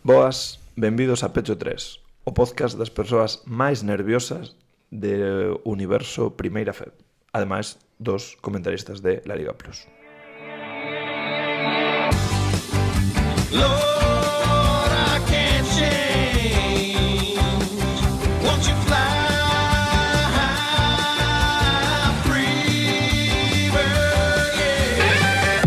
Boas, benvidos a Pecho 3, o podcast das persoas máis nerviosas do universo Primeira Fed, ademais dos comentaristas de La Liga Plus. Lord, I can't change. Won't you fly free, bird? Yeah.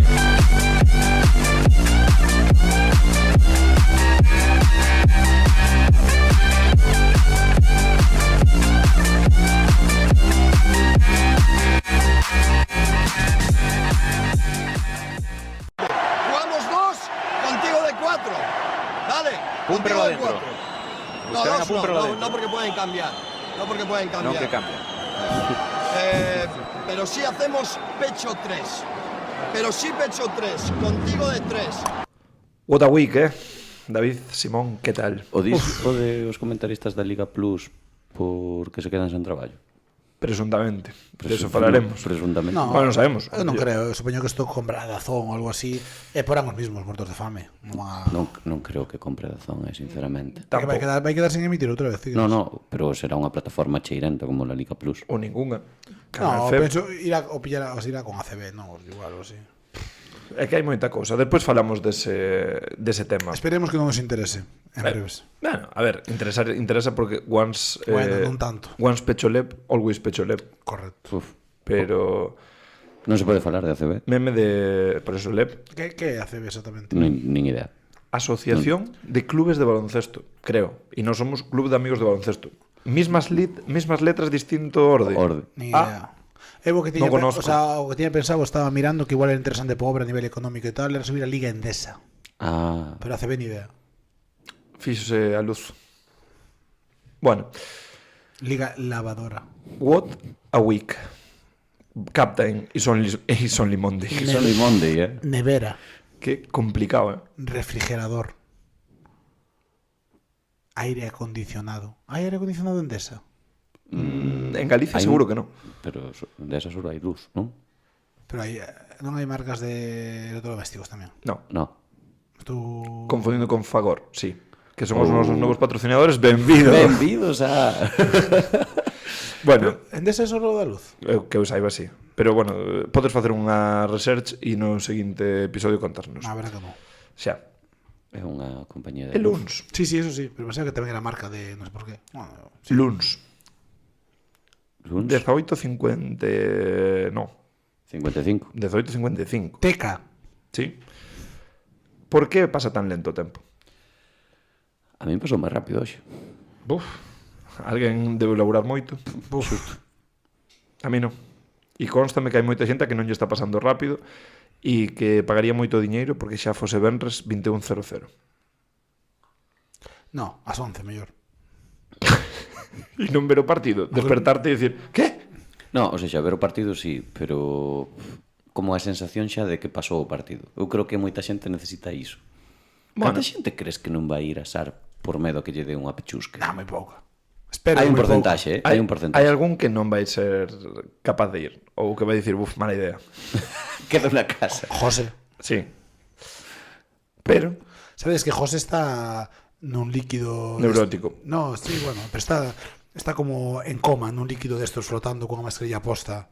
Jugamos dos, contigo de cuatro. Dale, Púmprelo contigo de adentro. cuatro. No, Buscarán a dos Púmprelo no, adentro. no porque pueden cambiar. No porque pueden No cambiar. que cambia. Pero sí hacemos pecho tres. Pero sí pecho tres, contigo de tres. What a week, David, Simón, que tal? O disco de os comentaristas da Liga Plus porque se quedan sen traballo. Presuntamente, de eso falaremos. Presuntamente. No, Bueno, non sabemos. Eu non creo, eu supoño que isto compra Dazón ou algo así e porán os mismos muertos de fame. Non van a... Non creo que compre Dazón, sinceramente. Que vai quedar sin emitir outra vez. No, pero será unha plataforma cheirenta como la Liga Plus. Ou ninguna. No, Canal FEB. penso irá o pillar, os irá con ACB, non, igual ou así. É que hai moita cousa. Despois falamos dese tema. Esperemos que non nos interese en breves. Bueno, a ver, interesa porque once Bueno, non tanto. once pecho lep, always pecho lep, Correcto. Uf, pero non se pode falar de ACB. meme de por eso lep, Que é ACB exactamente? Nin idea. Asociación de Clubes de Baloncesto, creo, e non somos club de amigos de baloncesto. Mismas letras, distinto orde. Ni Ah, idea. Eu o que tiña, non conozco. o sea, o que tiña pensado, estaba mirando que igual era interesante para obra a nivel económico e tal, era subir a Liga Endesa. Ah, Pero ACB ni idea. fíxose a luz. Bueno, Liga Lavadora. what a week. Captain e son Limondi. son Limonde, Nevera. Que complicado, Refrigerador. Aire acondicionado. ¿Hay aire acondicionado en Endesa? En Galicia Hai seguro que non. Pero de esa solo hai luz, non? Pero non hai marcas de electrodomésticos tamén. No, No. Tú... confundindo con Fagor, sí. Que son os nosos novos patrocinadores, benvido. Benvidos a... Bueno, Endesa é só da luz. que eu saiba así. Pero bueno, podes facer unha research e no seguinte episodio contarnos. A ver que non. Xa. É unha compañía de E luz. Luns. Sí, eso sí, pero pensaba que tamén era marca de... non sei por qué. Bueno, Luns. Luns? 18.50... No, 55. 18.55. Teca. Sí. Por que pasa tan lento o tempo? A mí pasou máis rápido hoxe. Buf. Alguén debe laburar moito. Buf. A mí non. E constame que hai moita xente a que non lle está pasando rápido e que pagaría moito diñeiro porque xa fose venres 21.00. No, ás 11, mellor. E non ver o partido, despertarte e dicir, que? No, o sea, ver o partido sí, pero como a sensación xa de que pasou o partido. Eu creo que moita xente necesita iso. Bueno. Canta xente crees que non vai ir a SAR por medo que lle dé unha pechusca? Non, moi pouca. Espero Hai un moi porcentaxe, hai un porcentaxe. Hai algún que non vai ser capaz de ir ou que vai dicir, buf, mala idea. Queda na casa. pouco. José. Sí. Pero Sabes que José está nun líquido... neurótico. No, sí, bueno, pero está como en coma, nun líquido destos flotando con a mascarilla posta.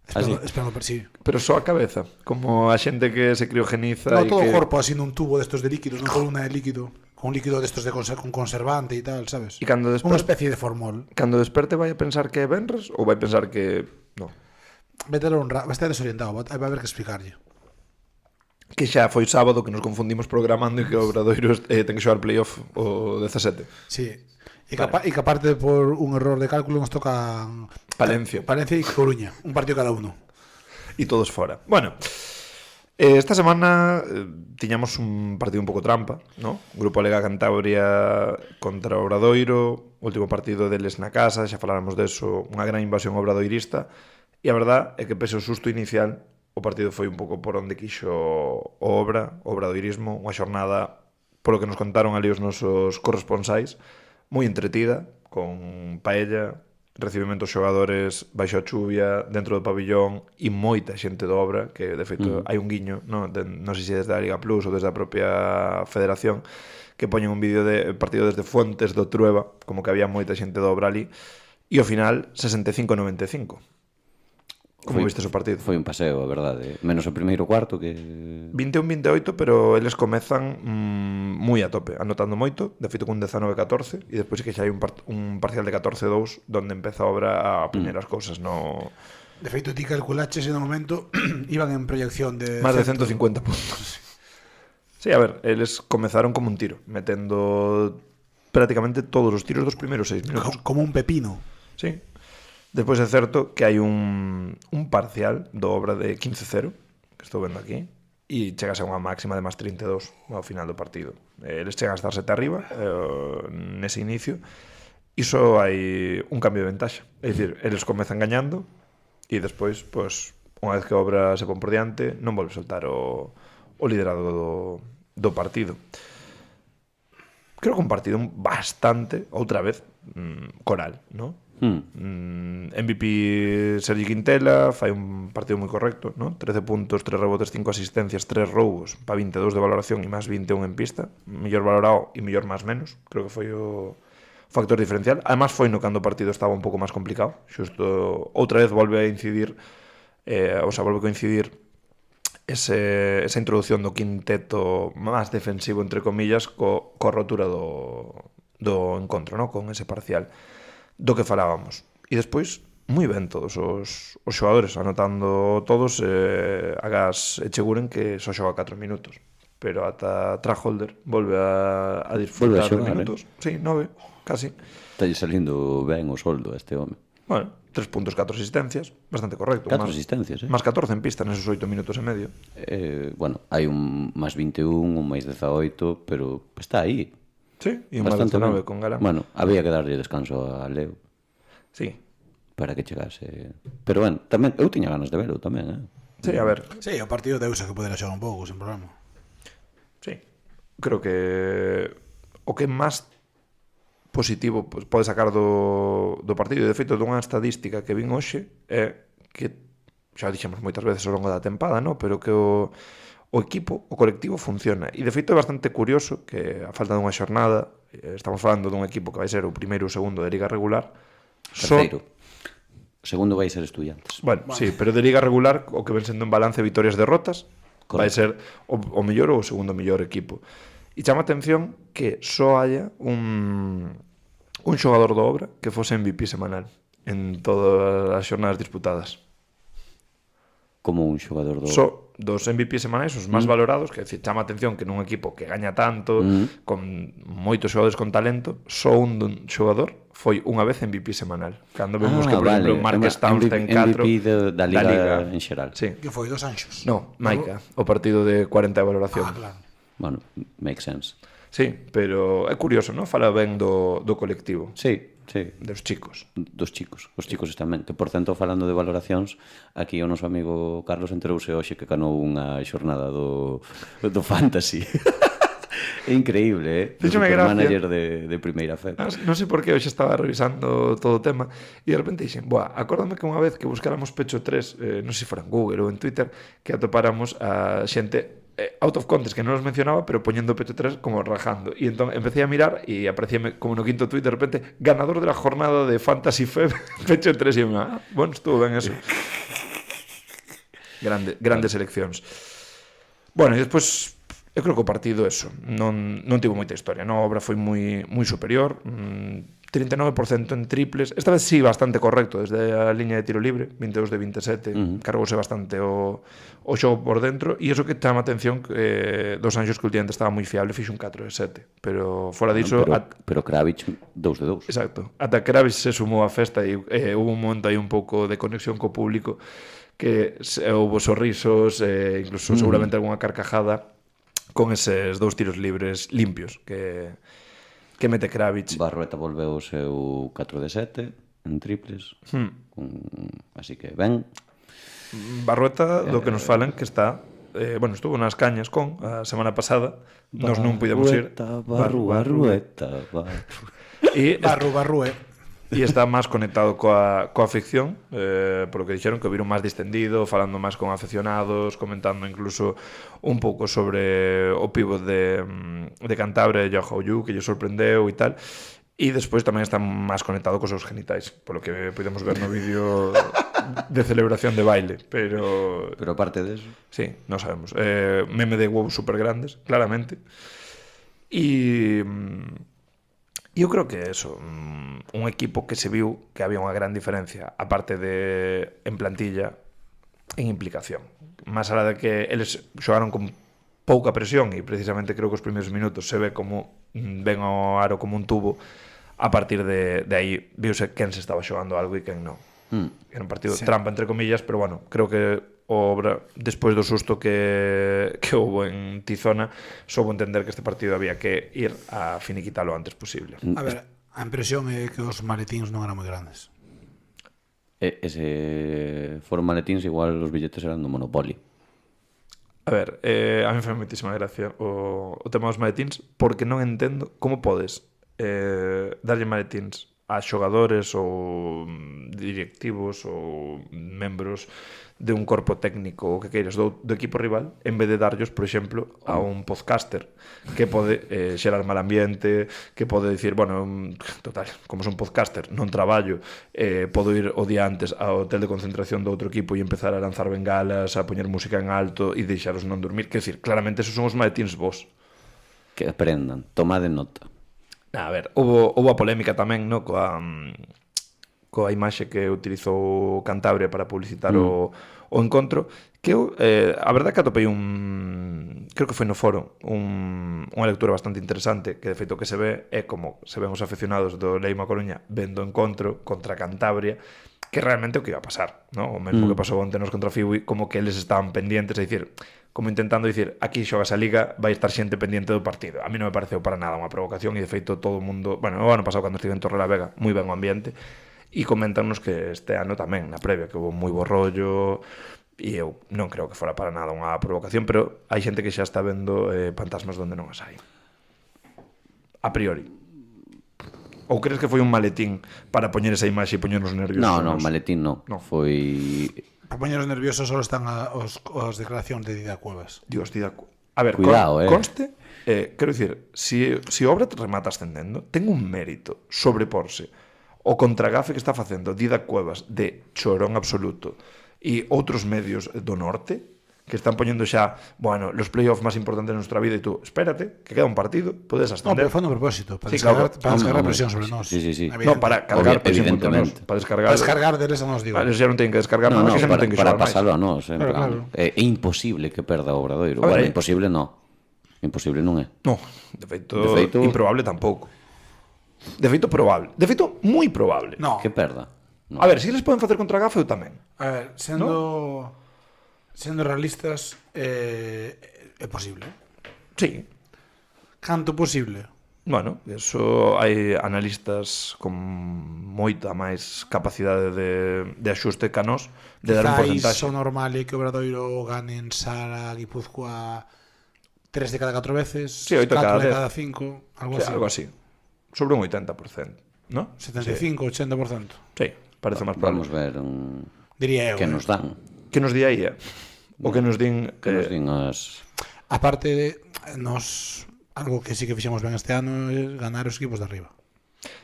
Esperando por sí. Pero só a cabeza, como a xente que se criogeniza No, e todo que... o corpo así nun tubo destos de líquidos, non columna de líquido, con un líquido destos de con conservante e tal, sabes? E cando Unha desperte, especie de formol. cando desperte vai a pensar que é venres ou vai pensar que no, Va a estar desorientado, va a haber que explicarlle. que xa foi sábado que nos confundimos programando e que o Obradoiro ten que xogar playoff o 17. Sí. E que aparte por un error de cálculo nos toca Palencia. Palencia e Coruña, un partido cada uno. E todos fora. Bueno, esta semana tiñamos un partido un pouco trampa, ¿no? Grupo Lega Cantabria contra o Obradoiro, último partido deles na casa, xa faláramos deso, unha gran invasión obradoirista, e a verdad é que pese o susto inicial, o partido foi un pouco por onde quixo o obradoirismo, unha xornada, polo que nos contaron ali os nosos corresponsais, moi entretida, con paella, recibimento dos xogadores baixo a chuvia, dentro do pabillón, e moita xente do obra, que de feito hai un guiño, non sei se desde a Liga Plus ou desde a propia Federación, que poñen un vídeo de partido desde Fuentes do Trueba, como que había moita xente do obra ali, e ao final 65-95. Como vistes o partido? Foi un paseo, a verdade. Menos o primeiro cuarto que... 21-28, pero eles comezan moi a tope, anotando moito, de feito cun 19-14, e despois que xa hai un parcial de 14-2, donde empeza a obra a poñer as cousas no... De feito, ti calculaches en un momento iban en proyección de... Más de 150 puntos. Sí, a ver, eles comezaron como un tiro, metendo prácticamente todos os tiros dos primeiros 6 minutos. Como un pepino. Sí. Despois é certo que hai un parcial do obra de 15-0, que estou vendo aquí, e chegas a unha máxima de más 32 ao final do partido. Eles chegan a estar 7 arriba nese inicio, e só hai un cambio de ventaxa. É dicir, eles comezan gañando, e despois, pois, unha vez que a obra se pon por diante, non volve a soltar o liderado do partido. Creo que un partido bastante, outra vez, coral, non? MVP Sergi Quintela fai un partido moi correcto, ¿no? 13 puntos, 3 rebotes, 5 asistencias, 3 roubos para 22 de valoración e máis 21 en pista, mellor valorado e mellor máis menos, creo que foi o factor diferencial. Además foi no cando o partido estaba un pouco máis complicado, xusto outra vez volve a incidir volve a coincidir esa introducción do quinteto máis defensivo, entre comillas, co rotura do encontro, ¿no? Con ese parcial do que falábamos. E despois, moi ben todos os xogadores, anotando todos, agás Echeguren que só xoga 4 minutos, pero ata Traholder volve a disfrutar de minutos. Sí, 9, casi. Está salindo ben o soldo a este home. Bueno, 3 puntos, 4 asistencias, bastante correcto. 4 asistencias, Más 14 en pista neses 8 minutos e medio. Bueno, hai un máis 21, un máis 18, pero está aí. Sí, e un máis 19 con Galán. Bueno, había que darlle descanso a Leo. Sí. Para que chegase. Pero bueno, tamén eu tiña ganas de verlo tamén, Sí, a ver. Sí, o partido deuse que podera xogar un pouco, sin problema. Sí. Creo que o que máis positivo pues, pode sacar do partido, de feito, dunha estadística que vin hoxe é que xa dixemos moitas veces ao longo da tempada, ¿no? Pero que o equipo, o colectivo funciona. E de feito é bastante curioso que a falta dunha xornada, estamos falando dun equipo que vai ser o primeiro ou segundo de Liga Regular, terceiro. O segundo vai ser Estudiantes. Bueno, sí, pero de Liga Regular o que ven sendo en balance vitorias e derrotas, vai ser o mellor ou o segundo mellor equipo. E chama a atención que só haya un xogador do obra que fose MVP semanal en todas as xornadas disputadas. Como un xogador do... Só dos MVP semanais, os máis valorados, que decir, chama a atención que nun equipo que gaña tanto, con moitos xogadores con talento, só un xogador foi unha vez MVP semanal. Cando vemos que, por exemplo, Marques Towns ten 4 MVP da Liga en xeral. Sí. Que foi dos Anxos. No, Maica, o partido de 40 de valoración. Claro. Bueno, make sense. Sí, pero é curioso, non? Fala ben do colectivo. Sí, sí. Dos chicos. Dos chicos. Os chicos están ben. Que, por tanto, falando de valoracións, aquí o noso amigo Carlos enterouse hoxe que ganou unha xornada do Fantasy. É increíble, Fíxome gracia. Manager de primeira fe. Non sei por que hoxe estaba revisando todo o tema e de repente dixen, acórdame que unha vez que buscáramos Pecho 3, non sei se fora en Google ou en Twitter, que atopáramos a xente out of context que non nos mencionaba, pero poñendo Pecho 3 como rajando. E entón empecé a mirar e aparecíame como no quinto tweet de repente, ganador de la jornada de Fantasy Feb Pecho 3 e bueno, estuvo ben eso. Grandes seleccións. Bueno, e despois eu creo que o partido eso non tivo moita historia, a obra foi moi superior, 39% en triples, esta vez sí bastante correcto desde a liña de tiro libre, 22 de 27, cargouse bastante o xogo por dentro, e iso que chama a atención que dos Anxos que últimamente estaba moi fiable, fixo un 4 de 7, pero fora diso... Pero Kravitz 2 de 2. Exacto, ata Kravitz se sumou á festa e hubo un momento aí un pouco de conexión co público que houve sorrisos, incluso seguramente algunha carcajada con eses 2 tiros libres limpios que mete Kravitz. Barrueta volveu o seu 4 de 7 en triples. Así que ben. Barrueta, do que nos falan, que está... estuvo nas cañas con a semana pasada. Nos non pudemos ir. Barrueta. Barrue. e está máis conectado coa afición, polo que dixeron que o viron máis distendido, falando máis con aficionados, comentando incluso un pouco sobre o pívot de Cantabria, Joao Yu, que lle sorprendeu e tal. E despois tamén está máis conectado cos seus genitais, polo que podemos ver no vídeo de celebración de baile, pero aparte de eso... sí, non sabemos. Meme de huevos super grandes, claramente. E eu creo que eso, un equipo que se viu que había unha gran diferencia, aparte de en plantilla, en implicación. Más alá de que eles xogaron con pouca presión e precisamente creo que os primeiros minutos se ve como ven ao aro como un tubo. A partir de aí viuse quen se estaba xogando algo e quen non. Era un partido trampa, entre comillas, pero bueno, creo que despois do susto que houve en Tizona, soubo entender que este partido había que ir a finiquitalo o antes posible. A ver, a impresión é que os maletíns non eran moi grandes. Ese foron maletíns, igual os billetes eran do Monopoly. A ver, a mí foi moitísima gracia o tema dos maletíns, porque non entendo como podes darlle maletíns a xogadores ou directivos ou membros de un corpo técnico o que queiras do equipo rival, en vez de darllos, por exemplo, a un podcaster que pode xerar mal ambiente, que pode dicir, bueno, total, como son podcaster, non traballo, podo ir o día antes ao hotel de concentración do outro equipo e empezar a lanzar bengalas, a poñer música en alto e deixaros non dormir. Quer dicir, claramente esos son os maletíns vos. Que aprendan, tomade nota. A ver, houve a polémica tamén, no, coa imaxe que utilizou Cantabria para publicitar o encontro, que eu, a verdade que atopei creo que foi no foro, unha lectura bastante interesante, que de feito que se ve é como se ven os aficionados do Leima Coruña vendo o encontro contra Cantabria, que realmente o que iba a pasar, no? O mesmo que pasou onte nos contra Fiui, como que eles estaban pendientes, é dicir, como intentando dicir, aquí xogas a Liga, vai estar xente pendiente do partido. A mí non me pareceu para nada unha provocación e de feito todo o mundo, bueno, o ano pasado cando estive en Torrelavega, moi ben o ambiente, e comentannos que este ano tamén, na previa, que houve moi bo rollo, e eu non creo que fora para nada unha provocación, pero hai xente que xa está vendo fantasmas donde non as hai. A priori. Ou crees que foi un maletín para poñer esa imaxe e poñernos nerviosos? Non, maletín non. Foi... Para poñeros nerviosos só están as declaracións de Dida Cuevas. Dios, Dida Cuevas. A ver, cuidado, conste, quero dicir, si o Obra remata ascendendo, ten un mérito sobreporse o contragafe que está facendo Dida Cuevas de chorón absoluto e outros medios do norte que están poñendo xa, bueno, los playoffs máis importantes de nuestra vida e tú, espérate, que queda un partido, podes Non, ascender. pero foi un propósito, para Sí, descargar, claro. para descargar presión sobre nós. Sí. No, para cargar presión contra nós. Evidentemente. Para descargar. Para descargar deles a nos digo. Eles xa non teñen que descargar nada, que xa non teñen que para xogar máis. pasalo a nós, en Claro, plan. claro. É imposible que perda o Obradoiro. A ver, Bueno, imposible non. Imposible non é. No, de feito, improbable tampouco. De feito, probable. De feito, moi probable. No. Que perda. A ver, se eles poden facer contra Gafe, eu tamén. A ver, sendo realistas, é posible. Sí. Canto posible? Bueno, eso hai analistas con moita máis capacidade de axuste que a nós, de dar un porcentaxe. Quizáis o normal é que o Obradoiro gane en Sara, Guipúzcoa 3 de cada 4 veces, Sí, 8 de 4 cada de 10. cada 5, algo Sí, así. algo así. Sobre un 80%, ¿no? 75, 80%. Sí, parece máis probable. Vamos ver Diría eu. que nos dan. Que nos di aí, o que nos din... Que nos din as... Aparte de nos algo que sí que fixemos ben este ano é ganar os equipos de arriba.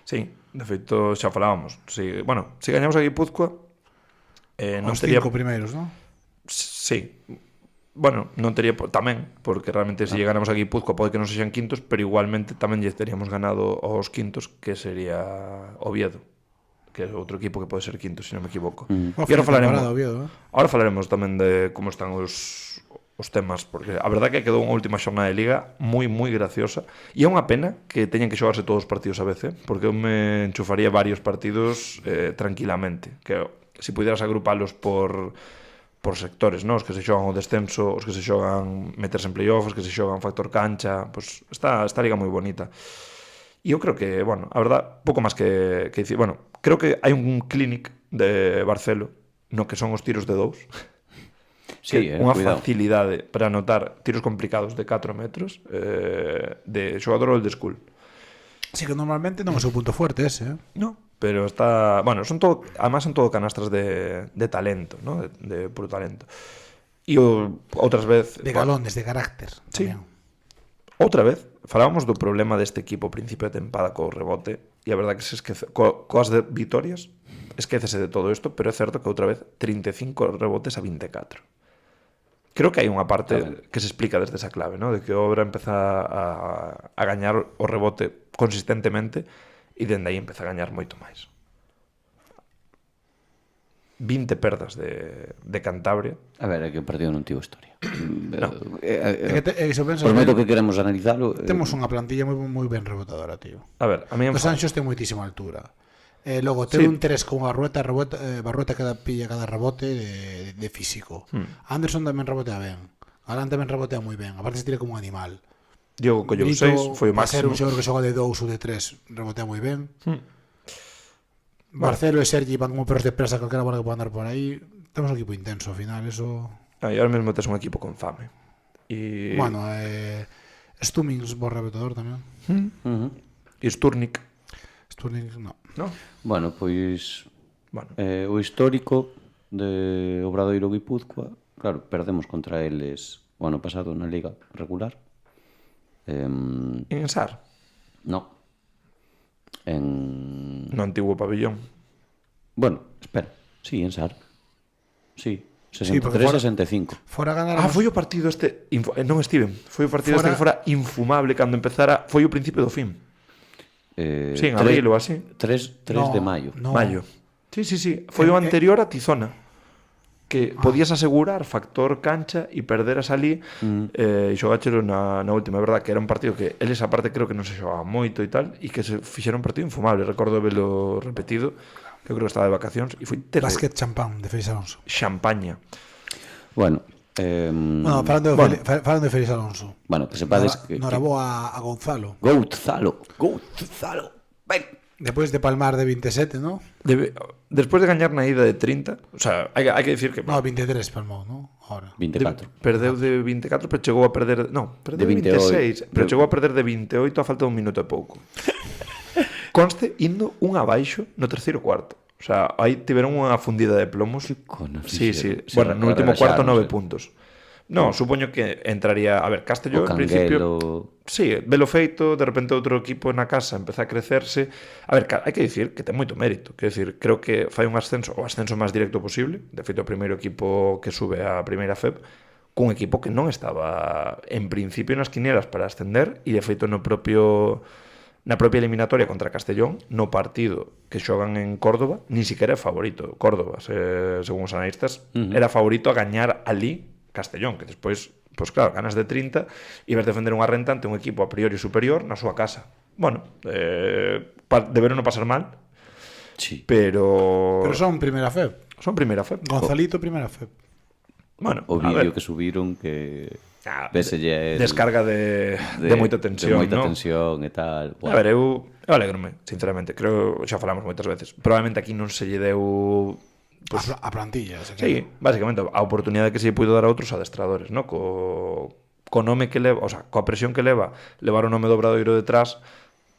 Sí, de feito xa falábamos. Si, bueno, se gañamos a Guipúzcoa, non Os tería... 5 primeiros, non? Sí. Bueno, non tería tamén, porque realmente se lle ganamos a Guipúzcoa pode que non sexan quintos, pero igualmente tamén lle teríamos ganado aos quintos, que sería Oviedo, que é outro equipo que pode ser quinto, se non me equivoco. E ahora falaremos, ahora falaremos tamén de como están os temas, porque a verdade que quedou unha última xornada de Liga moi graciosa, e é unha pena que teñan que xogarse todos os partidos a vez, porque eu me enchufaría varios partidos tranquilamente, que se pudieras agrupalos por sectores, ¿no? Os que se xogan o descenso, os que se xogan meterse en playoff, os que se xogan factor cancha, pues está a liga moi bonita. E eu creo que, bueno, a verdad, pouco máis que dicir. Bueno, creo que hai un clinic de Barcelo no que son os tiros de 2. Sí, unha cuidado. facilidade para anotar tiros complicados de 4 metros de xogador old school. Sí, que normalmente non é o seu punto fuerte ese, No, pero está... Bueno, además son todo canastras de talento, ¿no? De puro talento. E outras vez... De galones, de carácter. Sí. Tamén. Outra vez, falábamos do problema deste equipo ao principio de tempada co rebote, e a verdade que se esquece, coas vitorias, esquécese de todo isto, pero é certo que outra vez 35 rebotes a 24. Creo que hai unha parte que se explica desde esa clave, ¿no? De que o Obra empeza a gañar o rebote consistentemente e dende aí empeza a gañar moito máis. 20 perdas de Cantabria. A ver, é que o partido non tivo historia. É que se pensa Por moito que queremos analizalo... temos unha plantilla moi ben rebotadora, tío. A ver, a mí Os Anxos ten moitísima altura. Logo, ten un 3 con Barrueta pilla cada rebote de físico. Anderson tamén rebotea ben. Galán tamén rebotea moi ben. Aparte se tira como un animal. Diogo colleu 6, foi o Ser máximo. un xogador que xoga de 2 ou de 3, rebotea moi ben. Marcelo e Sergi van como perros de presa, calquera bola que pueda andar por aí. Temos un equipo intenso, ao final, eso... E ahora mesmo tes un equipo con fame. E... Bueno, Stummings, bo rebotador tamén. E Sturnik. Stummings, no. No? Bueno, pois... Bueno. O histórico de Obradoiro Guipúzcoa, claro, perdemos contra eles o ano pasado na liga regular. En Sar. No. No antigo pabellón. Bueno, espera. Sí, en Sar. Sí, porque 63-65. Fora ganar... Foi o partido este... non Steven. Foi o partido este que fora infumable cando empezara... Foi o principio do fin. Sí, en abril ou así. 3 de maio. No. Maio. Sí. Foi o anterior a Tizona. Que podías asegurar factor cancha e perderas ali e xogáchelo na última. É verdad que era un partido que eles aparte creo que non se xogaba moito e tal, e que se fixera un partido infumable. Recordo velo repetido, que eu creo que estaba de vacacións, e foi terrible. Basket champán de Félix Alonso. Xampaña. Bueno, falando de Félix Alonso. bueno, que sepades que... Norabó a Gonzalo. Gonzalo. Ven. Despois de palmar de 27, ¿no? Despois de gañar na ida de 30, o sea, hai que decir que No, 23 palmou, ¿no? Ahora. 24. Perdeu de 24, pero chegou a perder... No, perdeu De de 26, 28. pero chegou a perder de 28 a falta de un minuto e pouco. Conste, indo un abaixo no terceiro cuarto. O sea, aí tiveron unha fundida de plomos. Sí. Bueno, no último cuarto 9 puntos. No, supoño que entraría... A ver, Castelló, en principio... Sí, velo feito, de repente outro equipo na casa empeza a crecerse. A ver, hai que dicir que ten moito mérito. Quero dicir, creo que fai un ascenso, o ascenso máis directo posible. De feito, o primeiro equipo que sube a primeira FEB, cun equipo que non estaba en principio nas quinielas para ascender, e de feito na propia eliminatoria contra Castellón, no partido que xogan en Córdoba, ni siquiera é favorito Córdoba, según os analistas, era favorito a gañar ali Castellón, que despois, pois claro, ganas de 30 e vas defender unha renta ante un equipo a priori superior na súa casa. Bueno, deberon non pasar mal, Sí. pero son primeira FEB. Son primeira FEB. Gonzalito, primeira FEB. Bueno, O a vídeo ver, que subiron que veselle descarga de moita tensión, de moita ¿no? tensión e tal. A ver, eu alegrome, sinceramente. Creo, xa falamos moitas veces. Probablemente aquí non se lle deu... Pues, a plantilla. Sí, básicamente a oportunidade que se lle puido dar a outros adestradores, ¿no? Co nome que leva, o sea, coa presión que leva, levar o nome do Obradoiro detrás,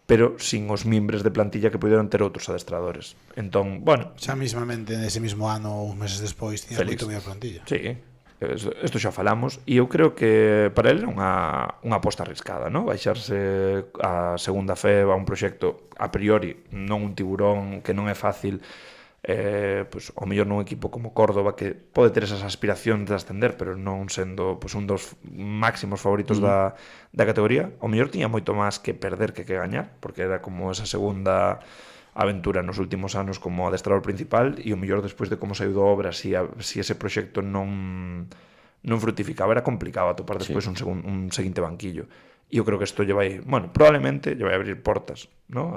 pero sin os mimbres de plantilla que puderon ter outros adestradores. Entón, bueno, Xa mismamente nese mismo ano, uns meses despois, tiña Félix. moito mellor plantilla. sí, isto xa falamos, e eu creo que para ele era unha aposta arriscada, ¿no? Baixarse a segunda FEB a un proxecto a priori, non un tiburón, que non é fácil, pues, o mellor nun equipo como Córdoba, que pode ter esas aspiracións de ascender, pero non sendo pues, un dos máximos favoritos da categoría, o mellor tiña moito máis que perder que gañar, porque era como esa segunda aventura nos últimos anos como adestrador principal, e o mellor despois de como saiu do Obra, si ese proxecto non frutificaba, era complicado atopar despois un seguinte banquillo. E eu creo que isto lle vai, bueno, probablemente lle vai abrir portas, ¿no?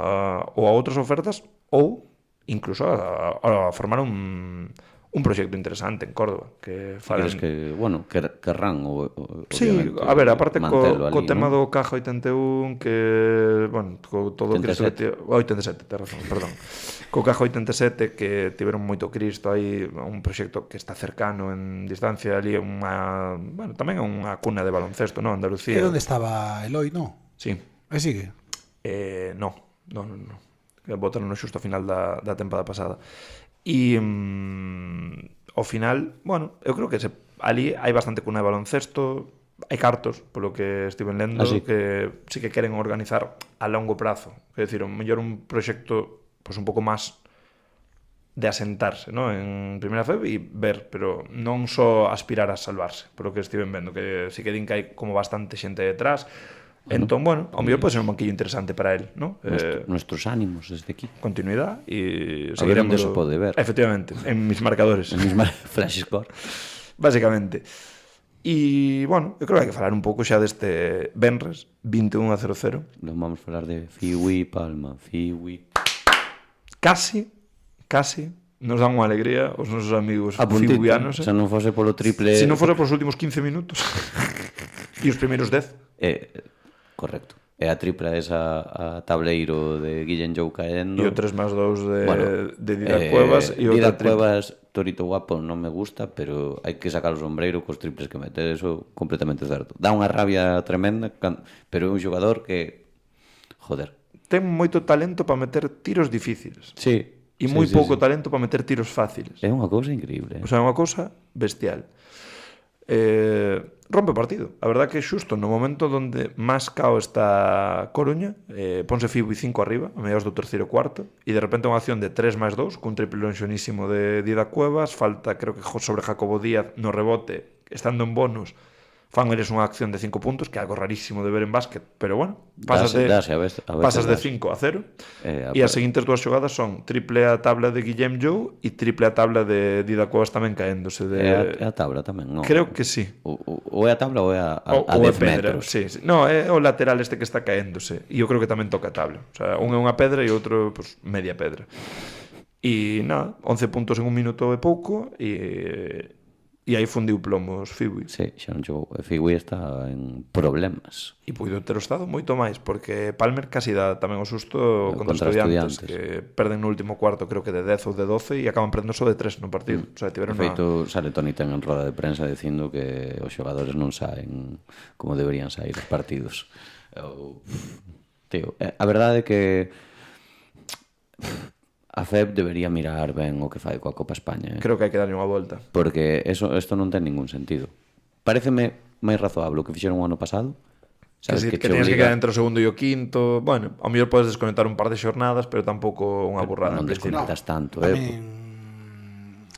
Ou a outras ofertas, ou incluso a formar un proxecto interesante en Córdoba, que Crees que, bueno, querrán sí, a ver, aparte co tema do Caja 81, que, bueno, co todo o Cristo 87, ten razón, perdón. Co Caja 87 que tiveron moito Cristo aí, un proxecto que está cercano en distancia ali, bueno, tamén é unha cuna de baloncesto, ¿no? Andalucía. E onde estaba Eloi, no? Sí. E sigue? No. que botaron no xusto a final da tempada pasada. E ao final, bueno, eu creo que ali hai bastante cuna de baloncesto, hai cartos, polo que estiven lendo, que sí que queren organizar a longo prazo. É dicir, mellor un proxecto pues, un pouco máis de asentarse, ¿no? En primeira FEB e ver, pero non só aspirar a salvarse, polo que estiven vendo, que si que din que hai como bastante xente detrás. Entón, bueno, ao mellor pode ser un banquillo interesante para él, ¿no? Nuestros ánimos desde aquí. Continuidade e A ver onde se pode ver. Efectivamente, en mis marcadores. En misma Flash Score. Básicamente. E, bueno, eu creo que hai que falar un pouco xa deste Benres 21-0-0. Non vamos a falar de Fiwi, Palma, Fiwi. Casi nos dan unha alegría os nosos amigos fiwianos. Se non fose polo triple... Se non fose por os últimos 15 minutos e os primeiros 10. Correcto. E a tripla esa a tableiro de Guillén Jou caendo. E o 3+2 de Didac Cuevas. E Didac Cuevas, Torito Guapo, non me gusta, pero hai que sacar o sombreiro cos triples que mete, eso completamente certo. Dá unha rabia tremenda, pero é un xogador que, joder, ten moito talento para meter tiros difíciles. Sí. E moi pouco talento para meter tiros fáciles. É unha cousa increíble. O sea, é unha cousa bestial. Rompe partido. A verdad que xusto no momento onde máis cao está Coruña, ponse Fibu 5 arriba, a mediados do terceiro cuarto, e de repente unha acción de 3+2 cun triple lonxonísimo de Didac Cuevas, falta creo que sobre Jacobo Díaz no rebote, estando en bonus, fan eles unha acción de 5 puntos, que é algo rarísimo de ver en básquet, pero bueno, pasas de 5-0, e as seguintes dúas xogadas son triple a tabla de Guillem Jou e triple a tabla de Didac Cuevas tamén caéndose. É a tabla tamén, non? Creo que sí. Ou é a tabla ou é a 10 metros. Sí. No, é o lateral este que está caéndose, e eu creo que tamén toca a tabla. O sea, un é unha pedra e outro pues, media pedra. E nada, 11 puntos en un minuto e pouco, e aí fundiu plomos Fiwi. Sí, xa non chegou. Fiwi está en problemas. E puido ter estado moito máis, porque Palmer casi dá tamén o susto contra Estudiantes, que perden no último cuarto, creo que de 10 ou de 12, e acaban prendendo só de 3 no partido. O sea, tiveron de feito, sale Toni Ten en roda de prensa dicindo que os xogadores non saen como deberían sair os partidos. Tío, a verdade é que a FEB debería mirar ben o que fai coa Copa España. Creo que hai que darlle unha volta. Porque isto non ten ningún sentido. Paréceme máis razoable o que fixeron o ano pasado. Sabes, que tenías que quedar entre o segundo e o quinto. Bueno, ao mellor podes desconectar un par de xornadas, pero tampouco unha burrada. Non desconectas tanto,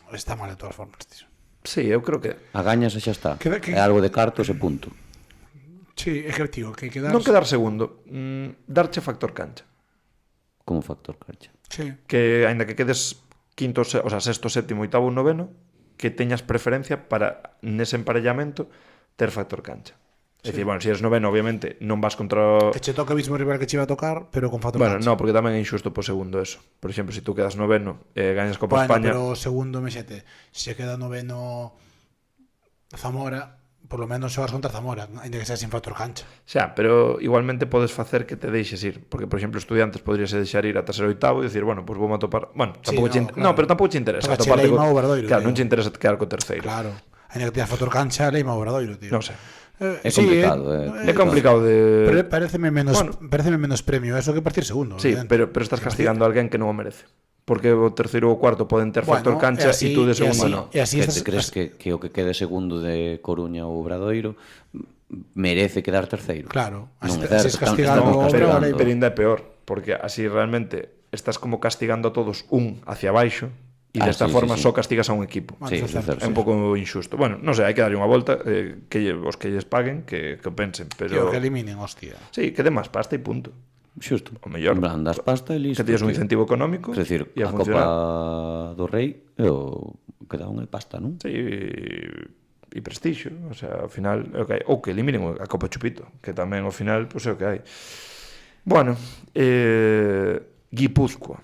Está mal de todas formas, tío. Sí, eu creo que a gañas e xa está. Que... É algo de cartos e punto. Sí, é que, tío, que quedar... Non quedar segundo, darche factor cancha. Como factor cancha. Sí. Que, aínda que quedes quinto, o sea, sexto, séptimo, oitavo, noveno, que teñas preferencia para, nese emparellamento, ter factor cancha. É dicir, bueno, se eres noveno, obviamente, non vas contra... Te che toca o mismo rival que che iba a tocar, pero con factor cancha. Bueno, no, porque tamén é injusto po segundo eso. Por exemplo, se tú quedas noveno e gañas Copa España... Pero o segundo, mexete, se queda noveno Zamora... Por lo menos xogas contra Zamora, ainda que sea sin factor cancha. Xa, pero igualmente podes facer que te deixes ir, porque por exemplo, Estudiantes podríase deixar ir a terceiro oitavo e dicir, bueno, pues vou a topar, bueno, tampouco sí, no, pero tampouco te interesa toparte con Obradoiro. Claro, non te interesa quedar co terceiro. Claro. Ainda que teñas factor cancha, leima Obradoiro, tío. Non sei. É complicado, é complicado de... Pero pareceme menos premio eso que partir segundo. Sí, pero estás castigando a alguén que non o merece. Porque o terceiro ou cuarto poden ter factor cancha e tú de segundo non. E así te crees que o que quede segundo de Coruña ou Obradoiro merece quedar terceiro? Claro, así es castigando pero ainda é peor, porque así realmente estás como castigando a todos hacia baixo e desta forma só castigas a un equipo. Sí, é un pouco injusto. Bueno, non sei, hai que darlle unha volta, que os que lles paguen que pensen, pero que eliminen, hostia. Sí, que dé máis pasta e punto. Xusto. O mellor. En plan, das pasta e listo. Que tienes un incentivo económico. É dicir, a Copa do Rei que dá unha pasta, non? Sí, e prestixio. O sea, ao final, okay. Ou que eliminen a Copa Chupito, que tamén ao final, pois é o que hai. Bueno, Guipúzcoa.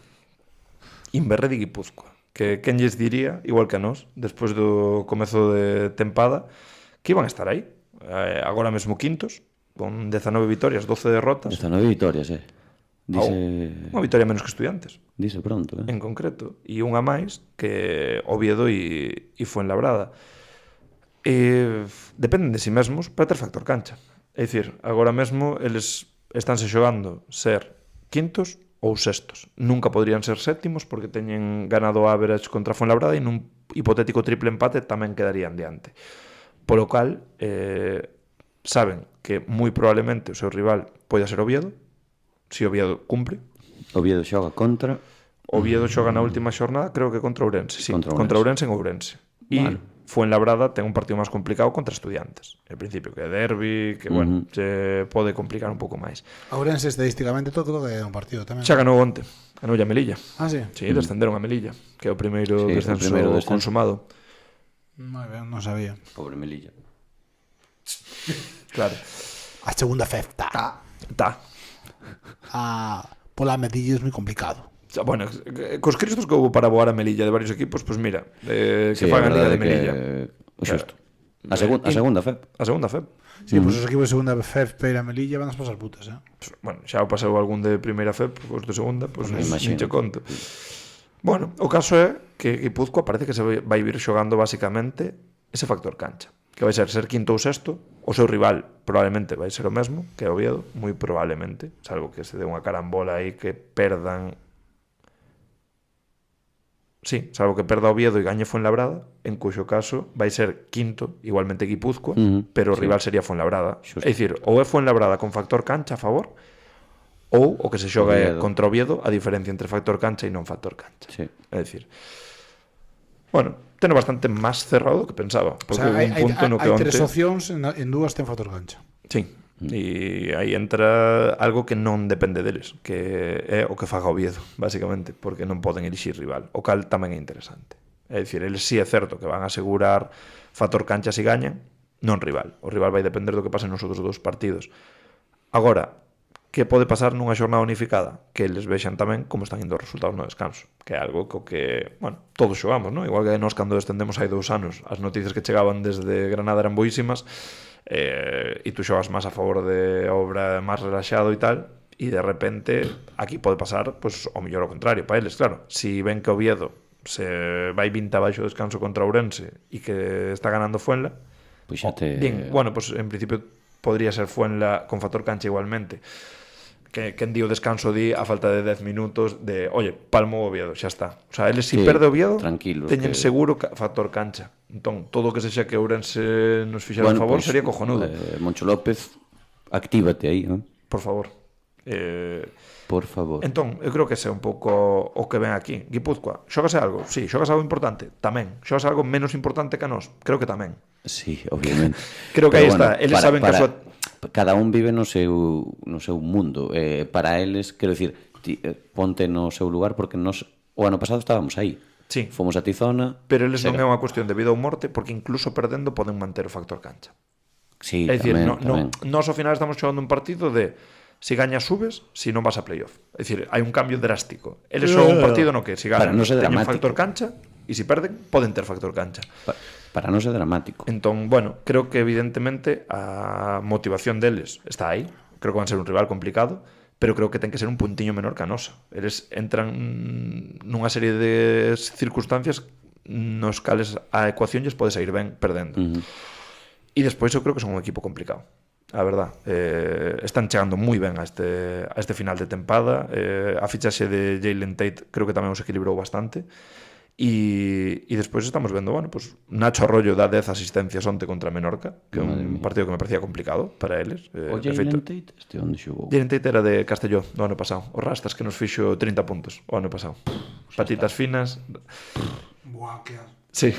Inverre de Guipúzcoa. Que quen lles diría, igual que a nós, despois do comezo de tempada, que iban a estar aí. Agora mesmo quintos, con 19 vitorias, 12 derrotas. 19 vitorias, Unha victoria menos que Estudiantes. Dice pronto, En concreto. E unha máis que Oviedo e Fuenlabrada. Dependen de si mesmos para ter factor cancha. É dicir, agora mesmo eles estánse xogando ser quintos ou sextos. Nunca podrían ser séptimos porque teñen ganado average contra Fuenlabrada e nun hipotético triple empate tamén quedarían diante. Polo cal, saben que moi probablemente o seu rival poida ser Oviedo, se Oviedo cumpre. Oviedo xoga contra... Oviedo xoga na última xornada, creo que contra Ourense, sí, Contra Ourense en Ourense. E Vale. Fuenlabrada ten un partido máis complicado contra Estudiantes. En principio, que é derbi, que, bueno, se pode complicar un pouco máis. Ourense estadísticamente todo que é un partido tamén. Xa ganou onte, ganou a Melilla. Ah, sí. Sí, descenderon a Melilla, que é o primeiro Sí, o descenso primeiro descenso. consumado. Moi ben, non sabía. Pobre Melilla. Claro. A segunda festa. Tá. Pola Medilla é moi complicado. Xa, bueno, cos cristos que houve para voar a Melilla de varios equipos, pois mira, que Sí, fagan a Liga de que... Melilla. O xusto. A segunda FEP. A segunda FEP. Sí, pois os equipos de segunda FEF para Melilla van as pasar putas, Pues, bueno, xa o pasou algún de primeira FEP, os de segunda, pois Pues nin imagino. che conto. Bueno, o caso é que Guipúzcoa parece que se vai vir xogando basicamente ese factor cancha, que vai ser quinto ou sexto. O seu rival probablemente vai ser o mesmo, que é Oviedo, moi probablemente, salvo que se dé unha carambola aí que perdan. Sí, salvo que perda Oviedo e gañe Fuenlabrada, en cuxo caso vai ser quinto, igualmente Guipúzcoa, pero o rival sería Fuenlabrada. Xusto. É dicir, ou é Fuenlabrada con factor cancha a favor, ou o que se xoga é Oviedo. contra Oviedo, a diferencia entre factor cancha e non factor cancha. Sí. É dicir, bueno, teno bastante máis cerrado do que pensaba, O porque sea, houve un punto no que hai tres onte... opcións, en dúas ten factor cancha. Sí, e aí entra algo que non depende deles, que é o que faga Oviedo, basicamente, porque non poden elixir rival, o cal tamén é interesante. É dicir, eles sí é certo que van a asegurar factor cancha se gañan, non rival. O rival vai depender do que pase nos outros dous partidos. Agora, que pode pasar nunha xornada unificada? Que eles vexan tamén como están indo os resultados no descanso, que é algo co que, bueno, todos xogamos, non? Igual que nós cando descendemos hai 2 anos, as noticias que chegaban desde Granada eran boísimas, e tú xogas máis a favor de obra máis relaxado e tal, e de repente aquí pode pasar pues, o mellor ao contrario para eles, claro. Si ven que Oviedo se vai 20 abaixo do descanso contra Ourense e que está ganando Fuenla, Pois xa te... bien, bueno, pues en principio podría ser Fuenla con factor cancha igualmente. Que en di o descanso di a falta de 10 minutos de, oye, palmo o Oviedo, xa está. O sea, eles si Sí, perde Oviedo, tranquilos, teñen que- seguro factor cancha. Entón, todo o que sexa que Ourense nos fixera un favor pois, sería cojonudo. Moncho López, actívate aí, non? Por favor. Por favor. Entón, eu creo que ese é un pouco o que ven aquí. Guipúzcoa, xógase algo? Sí. Xógase algo importante? Tamén. Xógase algo menos importante que a nós? Creo que tamén. Sí, obviamente. Creo que Pero aí está. Eles saben que a súa... Cada un vive no seu mundo. Para eles, quero dicir, ponte no seu lugar porque nos o ano pasado estábamos aí. Sí. Fomos a Tizona. Pero eles non chega. é unha cuestión de vida ou morte, porque incluso perdendo poden manter o factor cancha. Sí, É dicir, tamén. nós ao final estamos xogando un partido de si gañas subes, si non vas a playoff. É dicir, hai un cambio drástico. Eles son un partido no que si Para ganan non ser teñen dramático. factor cancha e si perden, poden ter factor cancha. Para non ser dramático. Entón, bueno, creo que evidentemente a motivación deles está aí. Creo que van a ser un rival complicado, pero creo que ten que ser un puntiño menor que a nosa. Eles entran nunha serie de circunstancias nos cales a ecuación lles pode sair ben perdendo. E despois eu creo que son un equipo complicado. A verdad, están chegando moi ben a este final de tempada. A fichaxe de Jalen Tate creo que tamén os equilibrou bastante. E despois estamos vendo, bueno, pues Nacho Arroyo dá 10 asistencias onte contra Menorca, que é un partido que me parecía complicado para eles. O De Jalen feito, Tate, onde xogou? Jalen Tate era de Castelló do ano pasado. O Rastas que nos fixo 30 puntos o ano pasado. Patitas finas. Buah, Sí,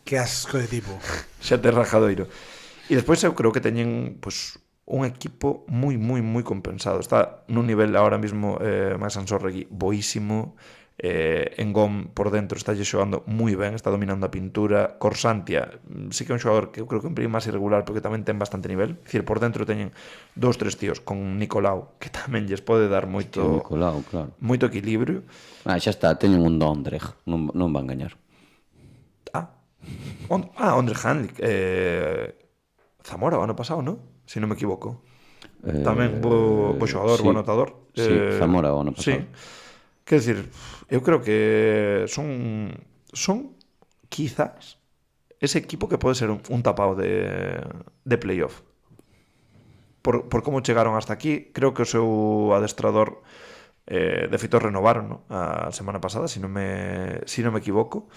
que asco de tipo. xa te rajadoiro. E despois eu creo que teñen pues, un equipo moi compensado. Está nun nivel ahora mismo Max Ansorregui boísimo. Engom por dentro está xogando moi ben, está dominando a pintura. Corsantia sí que é un xogador que eu creo que un pelín máis irregular, porque tamén ten bastante nivel. É dicir, por dentro teñen 2-3 tíos con Nicolau, que tamén lles pode dar moito Nicolau, claro. moito equilibrio. Xa está, teñen un Dondreg, non van gañar. Ondre Hanlik, Zamora o ano pasado, non? Se non me equivoco. Tamén bo xogador, sí. bo anotador. Sí, Zamora o ano pasado. Sí. Quer decir, eu creo que son quizás ese equipo que pode ser un tapado de playoff. Por como chegaron hasta aquí, creo que o seu adestrador De feito, renovaron, ¿no? A semana pasada, si non me equivoco.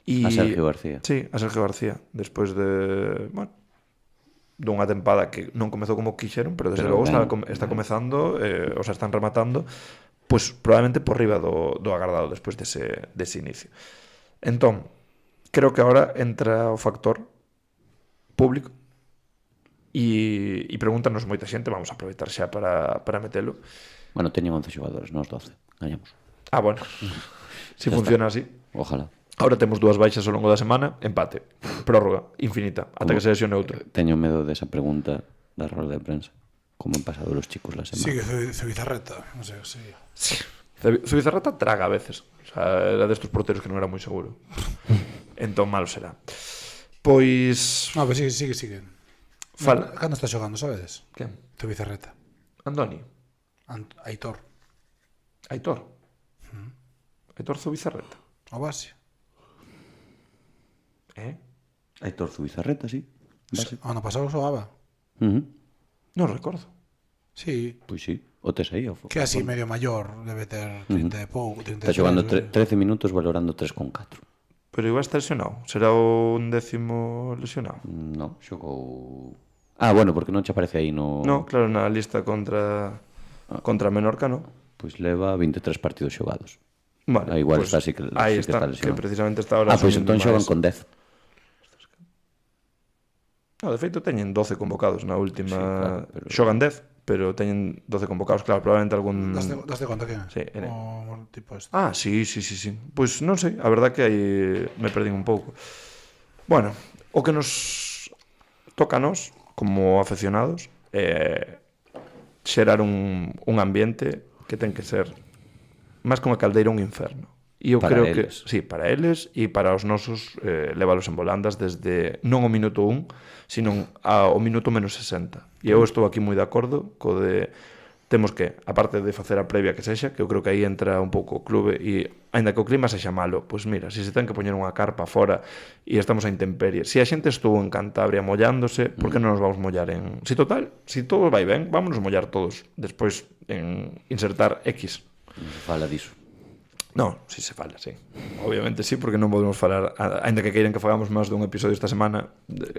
A Sergio García. Sí, a Sergio García. Despois de, bueno, dunha tempada que non comezou como quixeron, pero desde logo está comezando, o sea, están rematando, pues probablemente por riba do agardado despois dese inicio. Entón, creo que agora entra o factor público e pregúntanos moita xente, vamos a aproveitar xa para metelo. Bueno, teñen 11 xogadores, nós 12. Gañamos. Ah, bueno, si funciona así. Ojalá. Ahora temos 2 baixas ao longo da semana, empate, prórroga infinita, ata que se lesione outro. Teño medo desa pregunta da roda de prensa. Como han pasado los chicos la semana. Sí, que Zubizarreta, non sei, sí. Zubizarreta traga a veces. O sea, era destos porteros que non era moi seguro. Entón malo será. Pois... No, pero sigue. Fala. Cando está xogando, sabedes? Quen? Zubizarreta. Andoni. Aitor. Aitor. Aitor Zubizarreta. O base. Aitor Zubizarreta, sí. Ano pasado xogaba. Non recordo. Sí. Pois sí, o tes aí. Que así medio maior, debe ter 30 e pouco, 30 Está xogando 13 minutos valorando 3,4. Pero igual está lesionado. Será o 11º lesionado. No, xogou... Ah, bueno, porque non che aparece aí no... No, claro, na lista contra Menorca, no. Pois leva 23 partidos xogados. Vale, igual pues está así que aí sí que está, está que lesionado. precisamente está ahora. Pois entón xogan con 10. No, de feito teñen 12 convocados na última. Sí, claro, pero... Xogan 10, pero teñen 12 convocados, claro, probablemente algún. Das de conta que? Sí, O tipo este. Ah, sí. Pois non sei, a verdad que aí me perdín un pouco. Bueno, o que nos toca a nos como afeccionados é xerar un ambiente que ten que ser máis que unha caldeira un inferno. E eu para creo eles. que sí, para eles e para os nosos levalos en volandas desde non o minuto 1, sino ao minuto menos 60. E eu estou aquí moi de acordo co de temos que, aparte de facer a previa que sexa, que eu creo que aí entra un pouco o clube e aínda que o clima sexa malo, pois mira, se ten que poñer unha carpa fora e estamos a intemperie, se a xente estuvo en Cantabria mollándose, por que non nos vamos mollar en... Si total, si todo vai ben, vámonos mollar todos despois en insertar X. Fala diso. No, si se fala, sí. Obviamente sí, porque non podemos falar, aínda que queiran que fagamos máis dun episodio esta semana,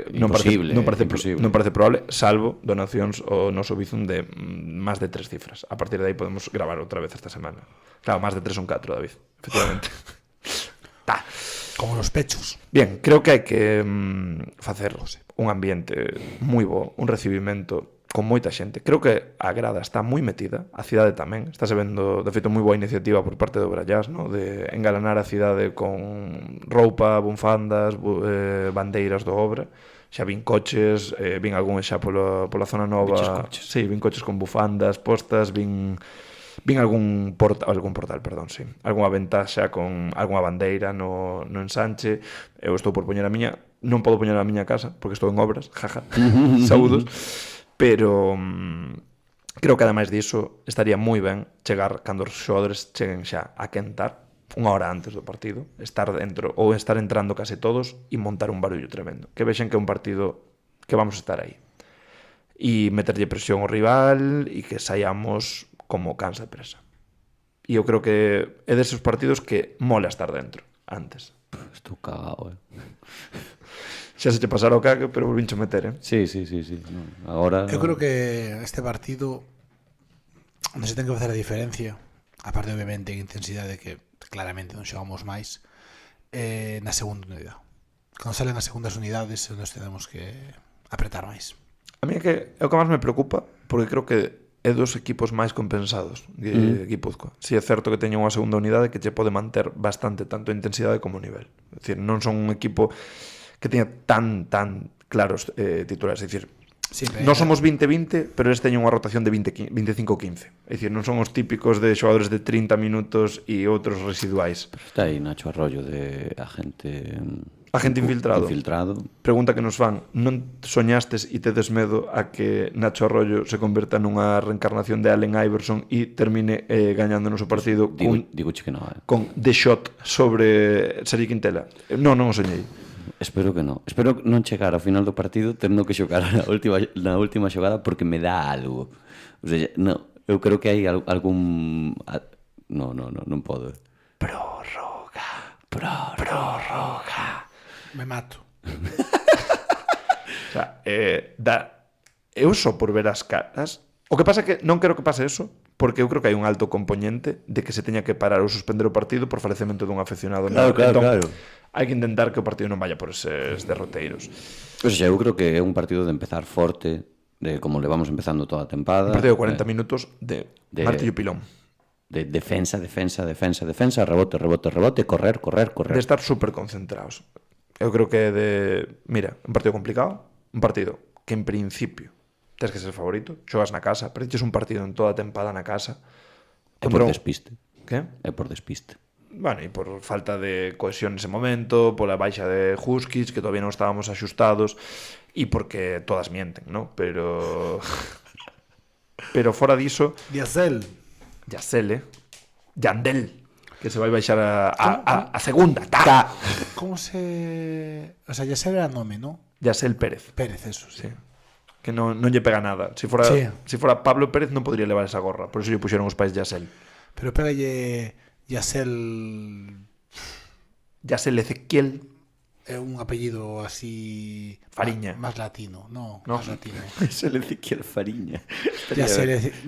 non parece probable, salvo donacións ao noso Bizum de máis de 3 cifras. A partir de aí podemos gravar outra vez esta semana. Claro, máis de 3 son 4, David, efectivamente. Tá. Como los pechos. Bien, creo que hai que facer un ambiente moi bo, un recibimento con moita xente. Creo que a grada está moi metida, a cidade tamén. Estáse vendo, de feito, moi boa iniciativa por parte do Brallás, ¿no? De engalanar a cidade con roupa, bufandas, bandeiras do Obra. Xa vin coches, vin algún xa pola zona nova. Sí, vin coches con bufandas postas, vin algún portal, perdón, sí. Algúnha ventaxa con algunha bandeira no ensanche. Eu estou por poñer a miña, non podo poñer a miña casa porque estou en obras, jaja. Saúdos. Pero creo que ademais diso estaría moi ben chegar cando os xogadores cheguen xa a quentar unha hora antes do partido, estar dentro ou estar entrando case todos e montar un barullo tremendo, que vexen que é un partido que vamos a estar aí e meterlle presión ao rival e que saiamos como cansa de presa. E eu creo que é deses partidos que mola estar dentro antes. Estou cagado, Xa se che pasara o cague, pero volvincho meter, Sí. No, agora... Eu creo que este partido onde se ten que facer a diferencia, aparte obviamente en intensidade que claramente non xogamos máis, na segunda unidade. Cando salen as segundas unidades onde nos tenemos que apretar máis. A mí é o que máis me preocupa, porque creo que é dos equipos máis compensados de Guipúzcoa. Si é certo que teñen unha segunda unidade que che pode manter bastante tanto intensidade como nivel. É dicir, non son un equipo que teña tan claros titulares. É dicir, sí, non somos 20-20, pero eles teñen unha rotación de 25-15. É dicir, non son os típicos de xogadores de 30 minutos e outros residuais. Está aí Nacho Arroyo de agente infiltrado. Pregunta que nos fan: non soñastes e tedes medo a que Nacho Arroyo se converta nunha reencarnación de Allen Iverson e termine gañando no seu partido digo que no, con The Shot sobre Sergi Quintela? Non o soñei. Espero que non. Espero non chegar ao final do partido tendo que xogar na última xogada porque me dá algo. O sea, no, Eu creo que hai algún... non podo. Prórroga. Me mato. O sea, eu só por ver as caras. O que pasa é que non quero que pase eso, porque eu creo que hai un alto componente de que se teña que parar ou suspender o partido por falecemento dun aficionado. Claro. Hai que intentar que o partido non vaya por eses derroteiros. O sea, eu creo que é un partido de empezar forte, de como le vamos empezando toda a tempada. Un partido de 40 minutos de martillo pilón. De defensa, rebote, correr. De estar super concentrados. Eu creo que é de... Mira, un partido complicado, un partido que en principio tens que ser favorito, xogas na casa, perdiches un partido en toda a tempada na casa. É por despiste. Que? É por despiste. Bueno, e por falta de cohesión nese momento, pola baixa de Huskies, que todavía non estábamos axustados, e porque todas mienten, ¿no? Pero fora diso, Yandel, Yandel, que se vai baixar a segunda, ta. ¿cómo se...? O sea, Yasel era nome, ¿no? Yasel Pérez. Pérez, eso, sí. Sí. Que non lle pega nada. Si fora Pablo Pérez non podría levar esa gorra, por eso lle puxeron os pais Yasel. Pero pégalle Yasel... Yasel Ezequiel É un apellido así... Fariña. Más latino, no. No. Más latino. Se le Ezequiel Fariña.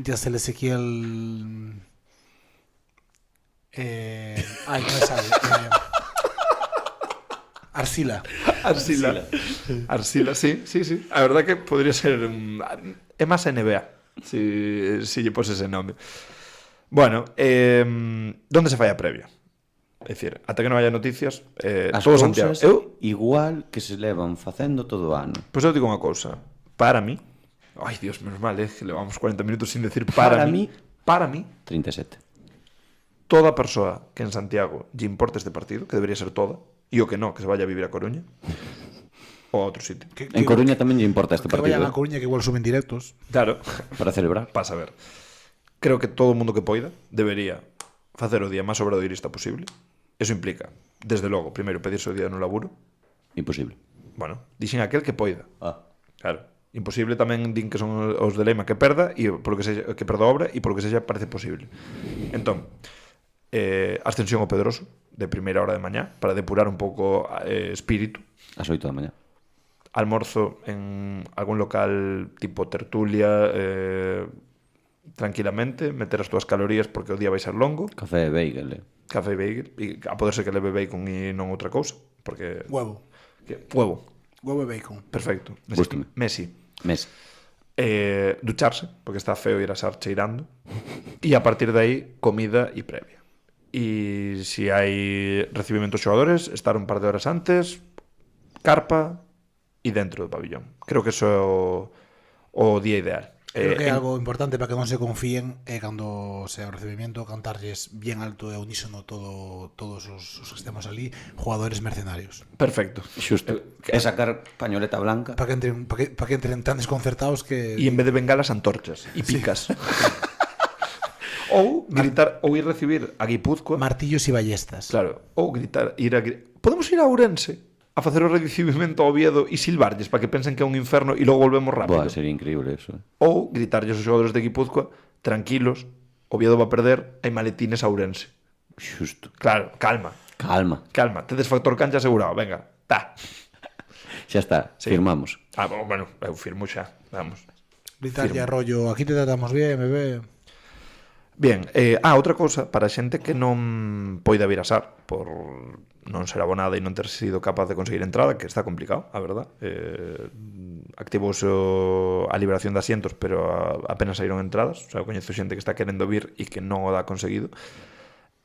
Yasel Ezequiel... Ay, no me sale. Arcila, sí. A verdad que podría ser é máis NBA si lle pose ese nome. Bueno, donde se fai a previa? É dicir, ata que non haya noticias, As todo cousas Santiago. igual que se levan facendo todo o ano. Pois eu digo unha cousa. Para mí, ai, Dios, menos mal, que levamos 40 minutos sin decir para mí. 37. Toda persoa que en Santiago lle importa este partido, que debería ser toda, e o que no, que se vaya a vivir a Coruña ou a outro sitio. En Coruña tamén lle importa este que vayan partido, a Coruña que igual suben directos. Claro, para celebrar. para saber. Creo que todo o mundo que poida debería facer o día máis obradoirista posible. Eso implica, desde logo, primeiro pedirse o día no laburo. Imposible. Bueno, dixen aquel que poida. Claro. Imposible tamén din que son os de Lema que perda e polo que sexa, que perda a obra e polo que sexa parece posible. Entón, ascensión ao Pedroso de primeira hora de mañá para depurar un pouco espírito. Ás 8 da mañá. Almorzo en algún local tipo tertulia, tranquilamente, meter as túas calorías porque o día vai ser longo. Café e bagel. Café e bagel, e a poder ser que leve bacon e non outra cousa, porque Huevo. Huevo, Huevo e bacon. perfecto. Gústame. Messi. Ducharse, porque está feo ir a sar cheirando, e a partir de aí comida e previa. E se hai recibimento aos xogadores, estar un par de horas antes, carpa e dentro do pabillón. Creo que eso é o día ideal. Creo que é algo importante para que non se confíen cando sea o recibimiento, cantarlles bien alto e unísono todos os que estemos ali, jugadores mercenarios. Perfecto. Xusto. É sacar pañoleta blanca. Para que entren tan desconcertados que... E en vez de bengalas, antorchas e picas. Ou gritar, ou ir recibir a Guipúzcoa. Martillos e ballestas. Claro, ou gritar, podemos ir a Ourense a facer o recibimento ao Oviedo e silbarlles para que pensen que é un inferno e logo volvemos rápido. Boa, sería increíble eso. Ou gritarlles aos xogadores de Guipúzcoa, tranquilos, o Oviedo va a perder, hai maletines a Ourense. Xusto. Claro, calma, tedes factor cancha asegurado, venga, ta. Xa está, Sí. firmamos. Bueno, eu firmo xa, vamos. Gritarlle a rollo, aquí te tratamos bien, bebé. Bien, outra cousa, para a xente que non poida vir a SAR por non ser abonada e non ter sido capaz de conseguir entrada, que está complicado, a verdad. Activouse a liberación de asientos, pero apenas saíron entradas. O sea, coñezo xente que está querendo vir e que non o dá conseguido.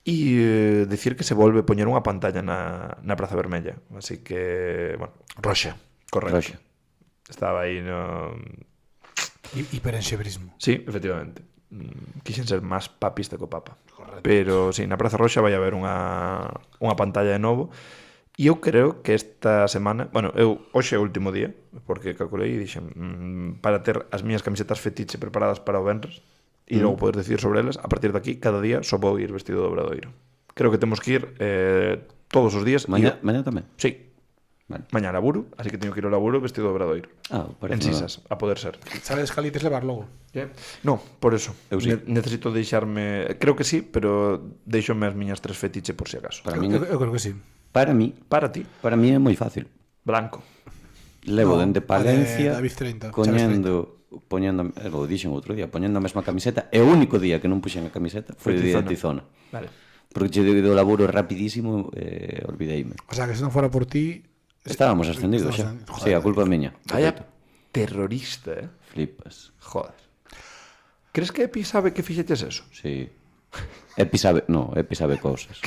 E dicir que se volve poñer unha pantalla na Praza Vermella. Así que, bueno, roxa, correcto. Roxa. Estaba aí no... Hiperenxebrismo. Sí, efectivamente. Quixen ser máis papista co Papa. Correcto. Pero sí, na Praza Roxa vai haber unha pantalla de novo. E eu creo que esta semana, bueno, hoxe é o último día, porque calculei e dixen para ter as miñas camisetas fetiche preparadas para o venres e logo poder decir sobre elas, a partir de aquí, cada día só vou ir vestido de obradoiro. Creo que temos que ir todos os días. Mañá tamén? Sí. Vale. Mañá laburo, así que teño que ir ao laburo vestido de Obradoiro. Ah, En parece Sisas, a poder ser. Sabes calites levar logo? No, por eso. Eu sí. Necesito deixarme... Creo que sí, pero deixome as miñas 3 fetiche por si acaso. Para min, Eu creo que sí. para mí é moi fácil. Blanco. Levo No, dende a de Palencia David 30, poñendo o dixen outro día, poñendo a mesma camiseta, e o único día que non puxen a camiseta foi o día de Tizona. Vale. Porque che debido ao laburo rapidísimo, olvideime. O sea, que se non fora por ti... Estábamos ascendidos xa. Sí, a culpa é miña. Vaya terrorista, Flipas. Joder. Crees que Epi sabe que fixeches eso? Sí. Epi sabe cousas.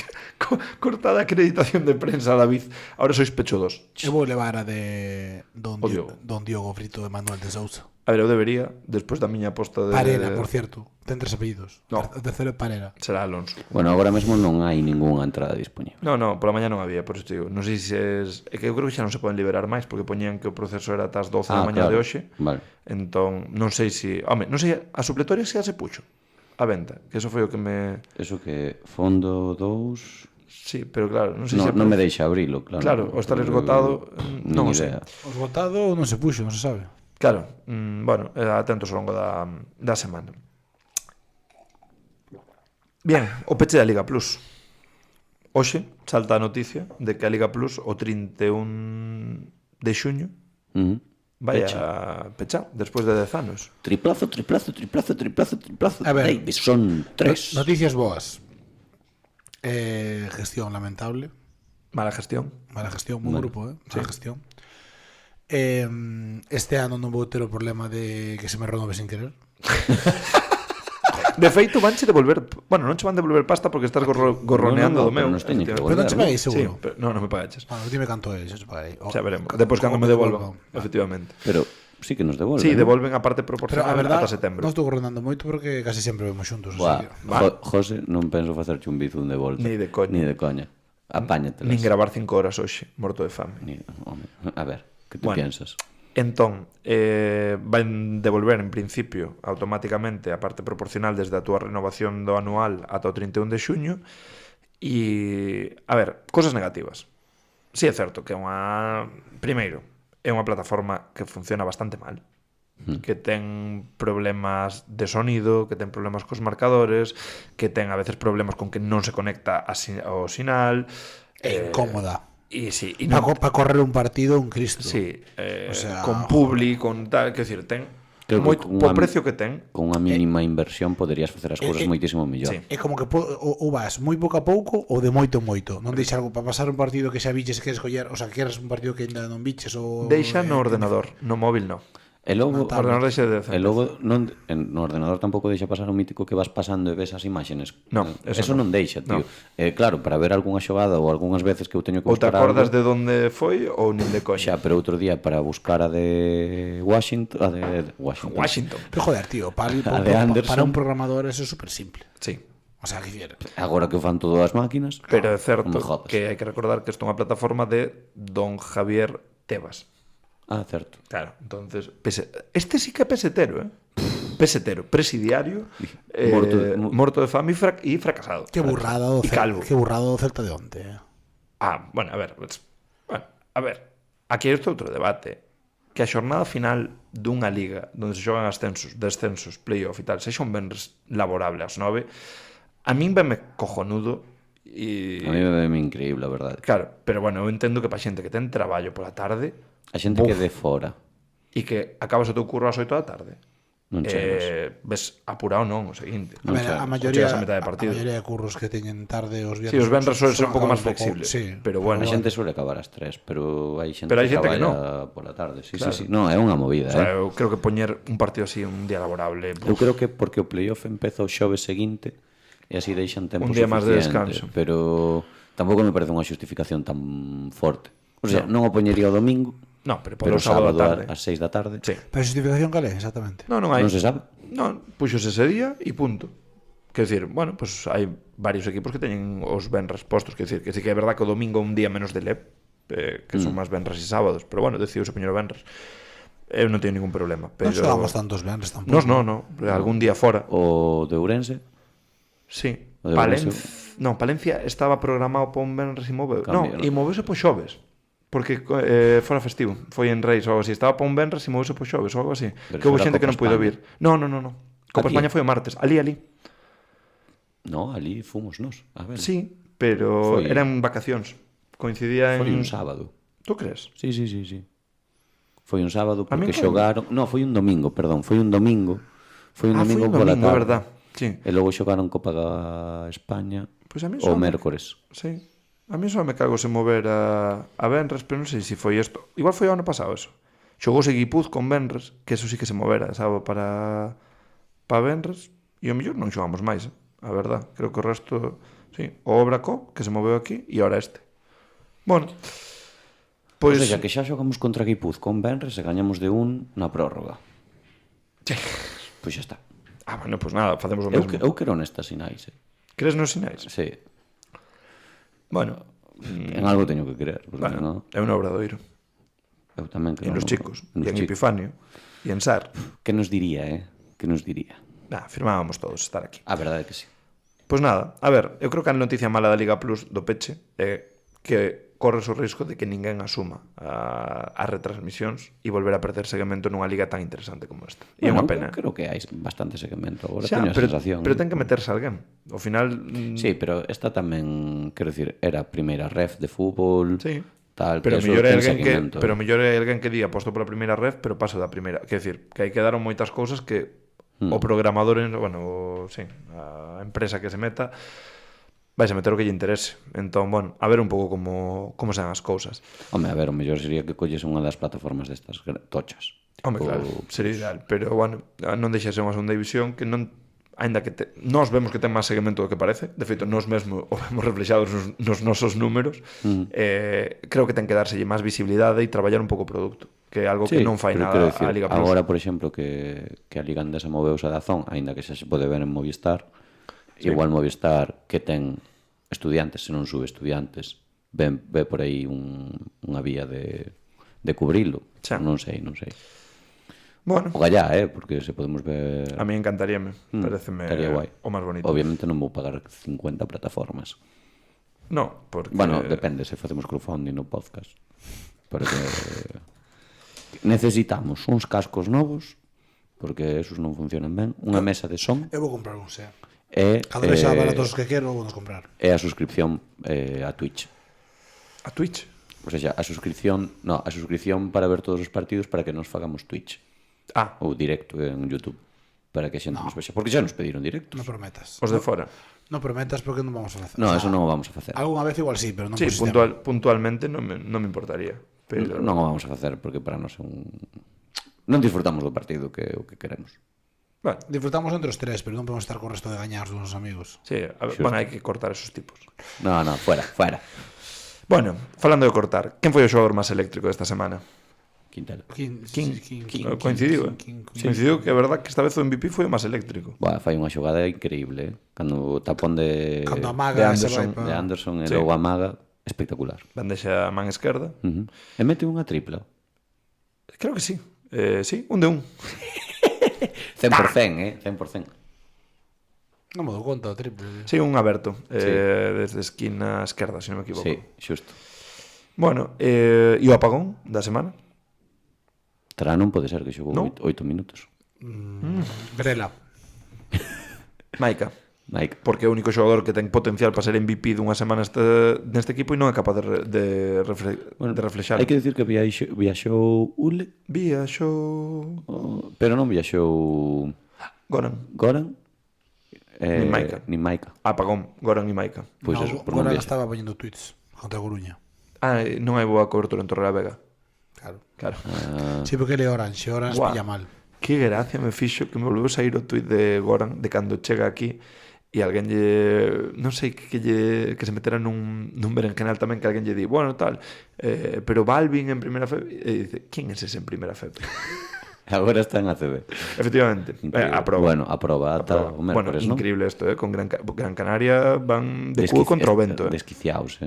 Cortada a acreditación de prensa, David. Ahora sois pecho 2. Eu vou levar a de O Diogo. Don Diogo Frito de Manuel de Sousa. A ver, eu debería, despois da miña aposta de... Parera, por cierto. Ten 3 apellidos. No. O terceiro é Parera. Será Alonso. Bueno, agora mesmo non hai ningunha entrada disponible. No, pola mañá non había, por isso digo. Non sei se é que eu creo que xa non se poden liberar máis, porque poñían que o proceso era ata as 12 da mañá de hoxe. Vale. Entón, non sei se... Home, non sei, a supletoria xa se puxo a venta, que eso foi o que me... Eso que fondo 2... Sí, pero claro, non sei se... Non me deixa abrilo, claro. Claro, o estar esgotado, non o sei. idea. O esgotado non se puxo, non se sabe. Claro, bueno, atentos ao longo da semana. Bien, o peche da Liga Plus. Hoxe salta a noticia de que a Liga Plus o 31 de xuño vai a pechar despois de 10 anos. Triplazo. A ver, Davis, son 3. Noticias boas. Gestión lamentable. Mala gestión. Mala gestión, un grupo, mala gestión. Este ano non vou ter o problema de que se me renove sin querer. De feito, vanche devolver... Bueno, non che van devolver pasta porque estás gorroneando do meu. Pero nos teñen que Pero non che paguei, seguro. Sí, pero non me pagaches. Bueno, dime canto é, xa te paguei. Xa veremos. Depois cando me devolvan, efectivamente. Pero sí que nos devolven. Sí, ¿no? devolven a parte Pero proporcional a verdad, ata setembro. non estou gorronando moito porque casi sempre vemos xuntos. Buah, Así que... José, non penso facerche un bizum de volta. Ni de coña. Ni de coña. Apáñatelas. Nin gravar 5 horas hoxe, morto de fame. Home, a ver, que tú Bueno. piensas? Entón, van devolver en principio automáticamente a parte proporcional desde a túa renovación do anual ata o 31 de xuño. E, a ver, cosas negativas. Si é certo que é unha... Primeiro, é unha plataforma que funciona bastante mal, que ten problemas de sonido, que ten problemas cos marcadores, que ten a veces problemas con que non se conecta ao sinal. É incómoda. E sí, e Para correr un partido, un Cristo. Sí, O sea, con publi, con tal, quer decir, ten Creo moito, que po precio que ten. Con unha mínima inversión poderías facer as cousas moitísimo mellor. sí. É como que ou vas moi pouco a pouco ou de moito en moito. Non deixa algo para pasar un partido que xa viches que queres coller, o sea, que queres un partido que ainda non viches ou Deixa no ordenador, no móvil no. E logo, O ordenador deixa de e logo non, no ordenador tampouco deixa pasar o mítico que vas pasando e ves as imaxes. No, eso non deixa, tío. Claro, para ver algunha xogada ou algunhas veces que eu teño que Ou te buscar acordas algo, de onde foi ou nin de coña. xa, pero outro día para buscar a de Washington, Washington. Pero joder, tío, para de Anderson. un programador eso é super simple. Sí. O sea, que quieres. Agora que o fan todas as máquinas. Pero é certo non me jodas. que hai que recordar que isto é unha plataforma de Don Javier Tebas. Ah, certo. Claro, entonces este sí que é pesetero, pesetero, presidiario, morto de fame e fracasado. Qué burrada do E calvo. Qué burrada do Celta de onte. Bueno, a ver, aquí hai outro debate, que a xornada final dunha liga onde se xogan ascensos, descensos, playoff e tal, sexa un venres laborable ás 9, a min venme cojonudo e... A mí me increíble, a verdade. Claro, pero bueno, eu entendo que pa xente que ten traballo pola tarde, A xente que de fora e que acabas o teu curro ás 8 da tarde, non chegas. ves apurado non o seguinte. A ver, a chegas a metade de partido. maioría de curros que teñen tarde os viernes. Sí, os venres suelen ser un pouco máis acaban flexibles, sí. pero bueno, A xente suele acabar ás 3, pero hai xente, Pero hai xente que traballa pola tarde. Sí, sí, sí. No, é unha movida, o sea, eu creo que poñer un partido así un día laborable, Eu creo que porque o playoff empeza o xoves seguinte e así deixan tempo Un día máis de suficiente, descanso. pero tampouco me parece unha xustificación tan forte. O sea, non o poñería o domingo, no, pero pero o sábado sábado a tarde. ás 6 da tarde. Sí. Pero a justificación cal é, exactamente? Non hai. Non se sabe. Non, puxos ese día e punto. Quer decir, bueno, pues hai varios equipos que teñen os venres postos, quer decir, que sí que é verdad que o domingo é un día menos de lep, que son máis venres e sábados, pero bueno, decidiuse poñer o venres. Eu non teño ningún problema, pero Non xogamos tantos venres tampouco. No, algún día fora. O de Ourense, Sí. O de Palencia, Ourense. Palencia estaba programado para un venres e moveu. Cambio, No, e moveuse po xoves. Porque fora festivo, foi en Reis ou algo así. Estaba para un venres e moveuse po xoves ou algo así. Pero Que houve eso era xente que non Copa puido España. vir. No. Copa Aquí? España foi o martes. Ali. No, ali fomos nos. A ver. Sí, pero Foi- eran vacacións. Coincidía Foi en... un sábado. Tú crees? Sí. Foi un sábado A min porque foi- xogaron... No, foi un domingo, perdón. Foi un domingo. Foi un Foi domingo un pola domingo, é tarde. verdad. Sí. E logo xogaron Copa España Pois a mí o só me- mércores. Sí. A mí só me cago se mover a Benres, pero non sei se foi isto. Igual foi o ano pasado eso. Xogouse Guipuz con Benres, que eso sí que se movera, sábado para Benres, e o mellor non xogamos máis, a verdad. Creo que o resto, sí, o Obraco, que se moveu aquí, e ahora este. Bueno, Pois... pois... O sea, que xa xogamos contra Guipuz con Benres e gañamos de 1 na prórroga. Pois xa está. Ah, bueno, pois nada, facemos o Eu, mesmo. eu quero nestas sinais, Crees nos sinais? Sí. Bueno, En algo teño que creer. Porque bueno, no, é un obradoiro. eu tamén E creo. en los chicos, En e los en chicos. Epifanio, e en SAR. Que nos diría, Que nos diría? Nah, firmábamos todos estar aquí. A verdade é que sí. Pois nada, a ver, eu creo que a noticia mala da Liga Plus do peche é que corres o risco de que ninguén asuma as retransmisións e volver a perder seguimento nunha liga tan interesante como esta. E é unha pena. Creo que hai bastante segmento agora. Xa, Teño a sensación. pero ten que meterse alguén. Ao final... Sí, pero esta tamén, quero dicir, era a primeira ref de fútbol, Sí. tal, Pero que eso mellor é ten alguén que seguimento. pero mellor é alguén que di aposto pola primeira ref, pero paso da primeira. Quer decir, que aí quedaron moitas cousas que o programador, bueno, sí, a empresa que se meta vais a meter o que lle interese. Entón, bueno, a ver un pouco como sean as cousas. Home, a ver, o mellor sería que colles unha das plataformas destas tochas. Home, claro, sería ideal, pero bueno, non deixa de ser unha segunda división que non, aínda que nós vemos que ten máis seguimento do que parece, de feito nós mesmo o vemos reflexados nos nosos números, creo que ten que dárselle máis visibilidade e traballar un pouco o produto, que é algo que non fai pero quero nada dicir, a Liga Plus. agora, por exemplo, que a Liga Andesa moveuse a Dazón, aínda que xa se pode ver en Movistar, igual Movistar que ten estudiantes, se non sube estudiantes, ve por aí unha vía de cubrilo. Xa. Non sei. Bueno, O gallá, porque se podemos ver... a mí encantaríame, pareceme estaría guai. o máis bonito. Obviamente non vou pagar 50 plataformas. No, porque... Bueno, depende se facemos crowdfunding no podcast. Porque necesitamos uns cascos novos, porque esos non funcionan ben, unha mesa de son Eu vou comprar un, xa. e Cada vez xa baratos que quero, vou nos comprar. a suscripción a Twitch. A Twitch. O sea, a suscripción para ver todos os partidos para que nos fagamos Twitch Ah, ou directo en YouTube para que a xente nos vexa, porque xa nos pediron directos. Non prometas. os de fora. Non prometas porque non vamos a facer. No, eso non o vamos a facer. Algúnha vez igual sí, pero non Sí, por sistema. puntualmente non me importaría. Pero... Non o vamos a facer porque para nós é un... non disfrutamos do partido que o que queremos. Bueno, Disfrutamos entre os tres, pero non podemos estar co resto de gañados dos nosos amigos. sí, a ver, bueno, hai que cortar esos tipos. No, fuera. Bueno, falando de cortar, quen foi o xogador máis eléctrico desta semana? Quintela. Coincidiu, Coincidiu que é verdad que esta vez o MVP foi o máis eléctrico. Buah, fai unha xogada increíble, Cando o tapón de Cando amaga de se Anderson, vai pa... de Anderson e Sí. logo amaga, espectacular. Bandexa a man esquerda. E mete unha tripla. Creo que sí. Sí, un de un. 100%, 100%. Non me dou conta, o triple. Sí, un aberto. Desde esquina esquerda, se non me equivoco. Sí, xusto. Bueno, e o apagón da semana? Terá non pode ser que xogou No. 8 minutos. Brela. Maica. Mike. Porque é o único xogador que ten potencial para ser MVP dunha semana neste equipo e non é capaz de reflexar. Hai que decir que viaxou Ule, Viaxou... pero non viaxou Goran. Goran Nin Maica. Nin Maica. Apagón. Goran e Maica. Pois No, eso, por non Goran viaxar. estaba poñendo tweets contra Coruña. Ah, non hai boa cobertura en Torrelavega. Claro. Claro. Sí, porque ele é Orange, Orange Guau. pilla mal. Que gracia me fixo que me volveu sair o tuit de Goran de cando chega aquí e alguén lle... non sei que se metera nun berenjenal tamén que alguén lle di, bueno, tal, pero Balvin en primeira FEP e dice, quen é ese en primeira FEP? Agora está en ACB. Efectivamente, a proba. Bueno, a proba ata o Bueno, mércores, non? increíble isto, con Gran Canaria van de cubo contra o vento. Desquiciaos,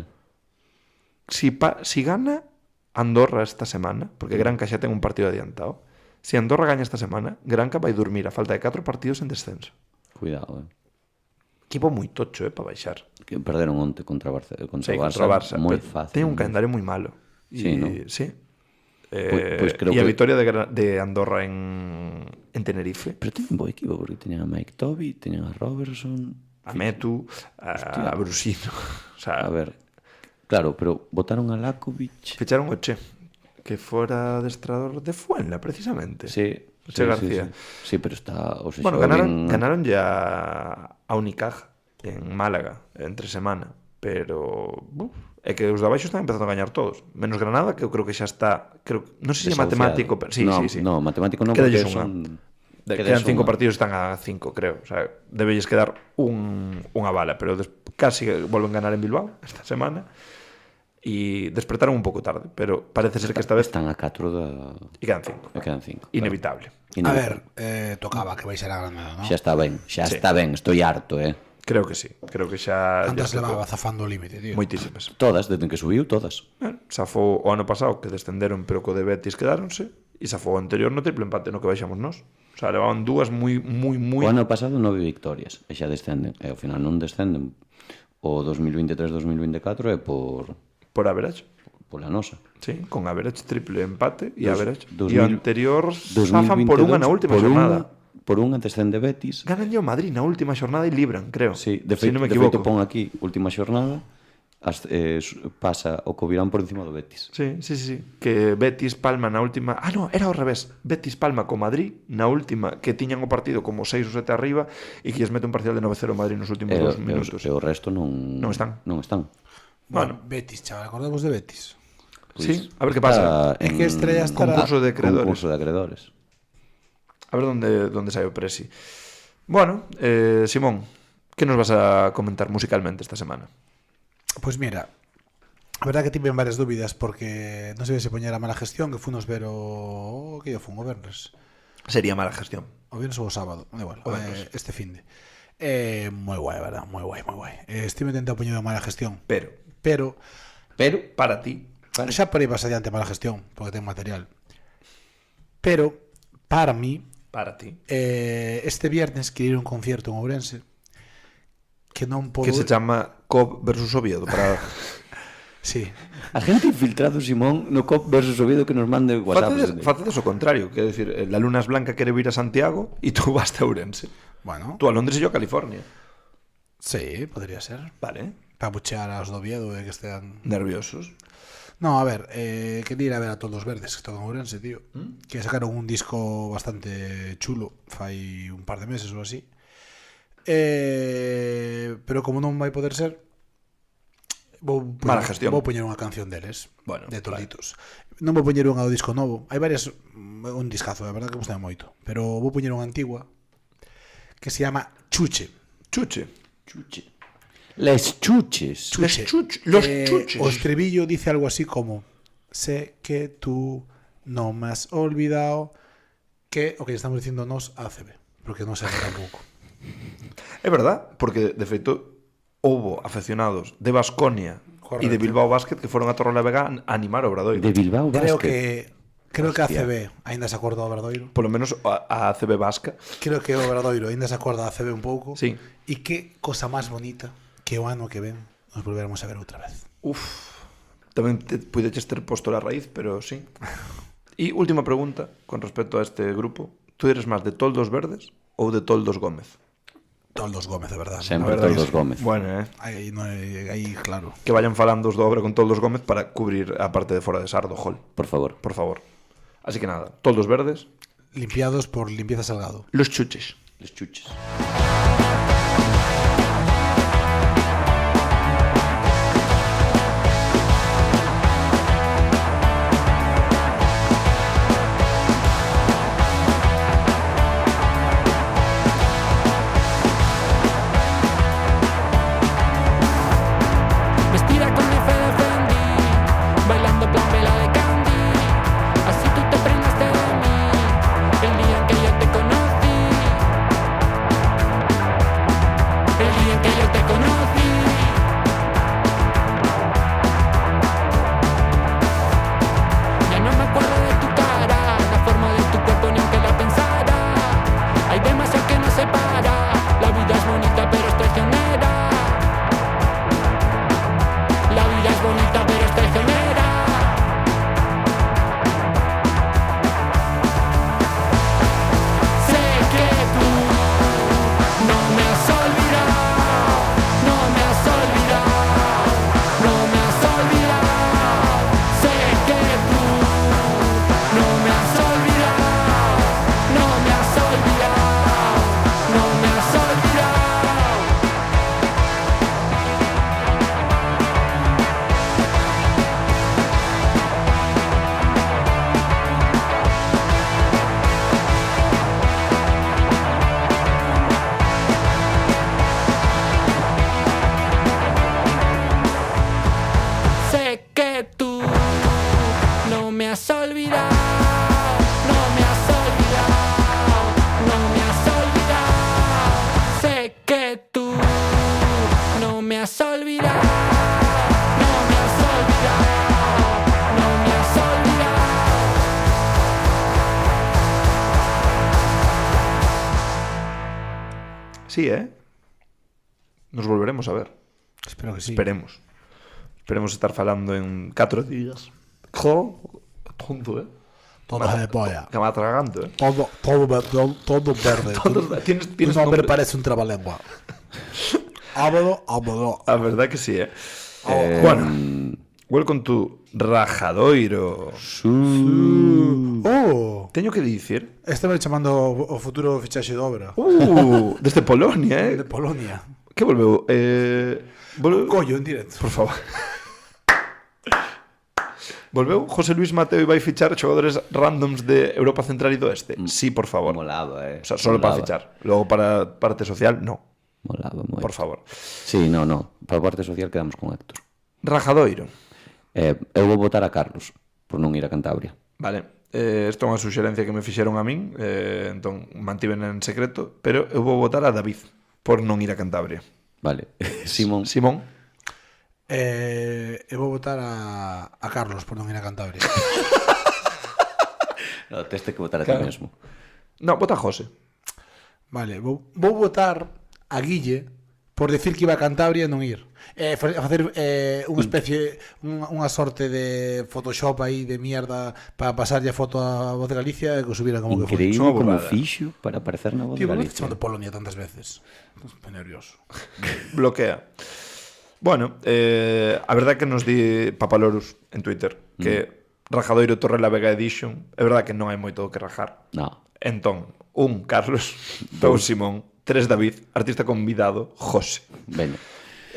Si gana Andorra esta semana, porque Granca xa ten un partido adiantado, si Andorra gaña esta semana, Granca vai dormir a falta de 4 partidos en descenso. Cuidado, Equipo moi tocho, para baixar. Que perderon onte contra Sí, o contra o Barça. moi pero fácil. ten un calendario moi malo. Sí, ¿no? Sí. Pois creo E a que- victoria de Andorra en Tenerife. Pero teñen un bo equipo, porque teñen a Mike Toby, teñen a Robertson, A Metu, a Brusino. O sea, a ver, claro, pero botaron a Lakovic. ficharon o Che, que fora adestrador de Fuenla, precisamente. Sí, Che García. Sí, pero está... O sea, Bueno, xoga ganaron ya a Unicaja en Málaga entre semana, pero é que os de abaixo están empezando a gañar todos, menos Granada, que eu creo que xa está, non sei se é desahuciado. matemático, pero sí, no, sí. No, matemático non, Quédalles porque unha. son... Quedan 5 partidos, están a 5, creo. O sea, debelles quedar unha bala, pero casi volven a ganar en Bilbao esta semana. E despertaron un pouco tarde, pero parece ser que esta vez Están a 4 da... e quedan 5. E quedan 5. Inevitable. A ver, tocaba que vais a Granada, ¿no? Xa está ben, Sí. estoy harto, Creo que sí. Creo que xa... Cantas xa levaba zafando o límite, tío? moitísimas. Todas, desde que subiu, todas. Safou o ano pasado que descenderon, pero co de Betis quedáronse, e safou o anterior no triple empate no que baixamos nós. O sea, levaban dúas moi O ano pasado 9 victorias, e xa descenden. E ao final non descenden. O 2023-2024 é por average. pola nosa. Sí, con average triple empate e Dos- average. E 2000 o anterior zafan por unha na última xornada. Por unha descende Betis. Ganan o Madrid na última xornada e libran, creo. Sí, de Se feito, non me de feito equivoco. pon aquí última xornada pasa o Covirán por encima do Betis. Sí. Que Betis Palma na última... Ah, no, era ao revés. Betis Palma co Madrid na última, que tiñan o partido como 6 ou 7 arriba e que lles mete un parcial de 9-0 Madrid nos últimos 2 minutos. E o resto non están. Non están. Bueno, Betis, chaval, acordamos de Betis? Sí, a ver que pasa. É que estrella estará... Concurso de acreedores. Concurso de acreedores. A ver donde sai o Presi. Bueno, Simón, que nos vas a comentar musicalmente esta semana? Pues mira, a verdad que tive varias dúbidas porque non sei se poñer a Mala Gestión, que funos ver que yo fun o Vernes. Sería mala gestión. O Viernes ou o sábado, da igual, O Venres. este finde. Moi guai, verdad, moi guai. Estive intentando poñer a Mala Gestión, Pero para ti, xa por aí vas adiante a Mala Gestión, porque ten material. Pero, para mí, este viernes quería ir a un concierto en Ourense que non podo... que se chama COP versus Oviedo para... Sí. A gente infiltrado, Simón, no COP versus Oviedo que nos mande WhatsApp. Facedes o contrario, quero dicir, la Luna es Blanca quere vir a Santiago e tú vas a Ourense. Bueno, Tú a Londres e yo a California. sí, podría ser. Vale, Para buchear aos do Oviedo e que estean... nerviosos. No, a ver, quería ir a ver a Todos los Verdes, que tocan en Ourense, tío. Que sacaron un disco bastante chulo, fai un par de meses ou así. Pero como non vai poder ser, Mala gestión. vou poñer unha canción deles, Bueno, de toditos. Non vou poñer unha do disco novo. Hai varias, un discazo, a verdade que gusta moito. Pero vou poñer unha antigua que se llama Chuche. Chuche. Les chuches. Chuche. Los chuches. O estribillo dice algo así como: sé que tú no me has olvidado que o que estamos dicindo nos ACB, porque non sei tampouco. É verdad, porque de feito houbo afeccionados de Baskonia Correcto. e de Bilbao Basket que foron a Torrelavega a animar o Obradoiro. De Bilbao Creo Basket. que ACB aínda se acorda do Obradoiro. Polo menos a ACB Vasca. Creo que o Obradoiro aínda se acorda da ACB un pouco. Sí. E que cosa máis bonita que o ano que ven nos volveremos a ver outra vez. Tamén te puideches ter posto a raíz, pero sí. E última pregunta con respecto a este grupo. Tú eres máis de Toldos Verdes ou de Toldos Gómez? Toldos Gómez, de verdade. Sempre A verdade Toldos é que- Gómez. Bueno, Aí, claro. que vayan falando os do obra con Toldos Gómez para cubrir a parte de fora de Sardo Hall, Por favor. por favor. Así que nada, Toldos Verdes, Limpiados por Limpieza Salgado. los chuches. Les chuches. Vestida con F de Fendi, bailando plan vela de Candy. Así tú te prendaste de mí, el día en que yo te conocí. Sí, nos volveremos a ver. Espero que sí. Esperemos estar falando en 4 días. Jo, tonto, Todo de polla. Que me atraganto, Todo verde. Tienes Tu nombre nombre... parece un trabalengua. Ábado. A verdad que sí, Bueno, welcome to Rajadoiro. Oh! Teño que dicir... Este me chamando o futuro fichaxe de obra. Desde Polonia, De Polonia. Que volveu? Collo, en directo. Por favor. Volveu José Luis Mateo e vai fichar xogadores randoms de Europa Central e do Oeste? Sí, por favor. Molaba, O sea, solo para fichar. Luego para parte social, no. Molaba moito. Por favor. Sí, no. Para a parte social quedamos con Héctor. Rajadoiro. Eu vou votar a Carlos por non ir a Cantabria. Vale. Isto é unha suxerencia que me fixeron a min, entón mantiven en secreto, pero eu vou votar a David por non ir a Cantabria. Vale. Simón. Eu vou votar a Carlos por non ir a Cantabria. No, tes que votar a ti mesmo. No, vota a José. Vale, vou votar a Guille por decir que iba a Cantabria e non ir. Facer unha especie, unha sorte de Photoshop aí de mierda para pasarlle a foto a Voz de Galicia e que o subiera como que foi. Increíble Son como burrada. fixo para aparecer na Voz Tío, de non Galicia. chamando Polonia tantas veces. Estou nervioso. Bloquea. Bueno, a verdad que nos di Papalorus en Twitter que Rajadoiro Torre la Vega Edition, é verdad que non hai moito que rajar. No. Entón, 1 Carlos, 2 Simón, 3 David, artista convidado José. Veña.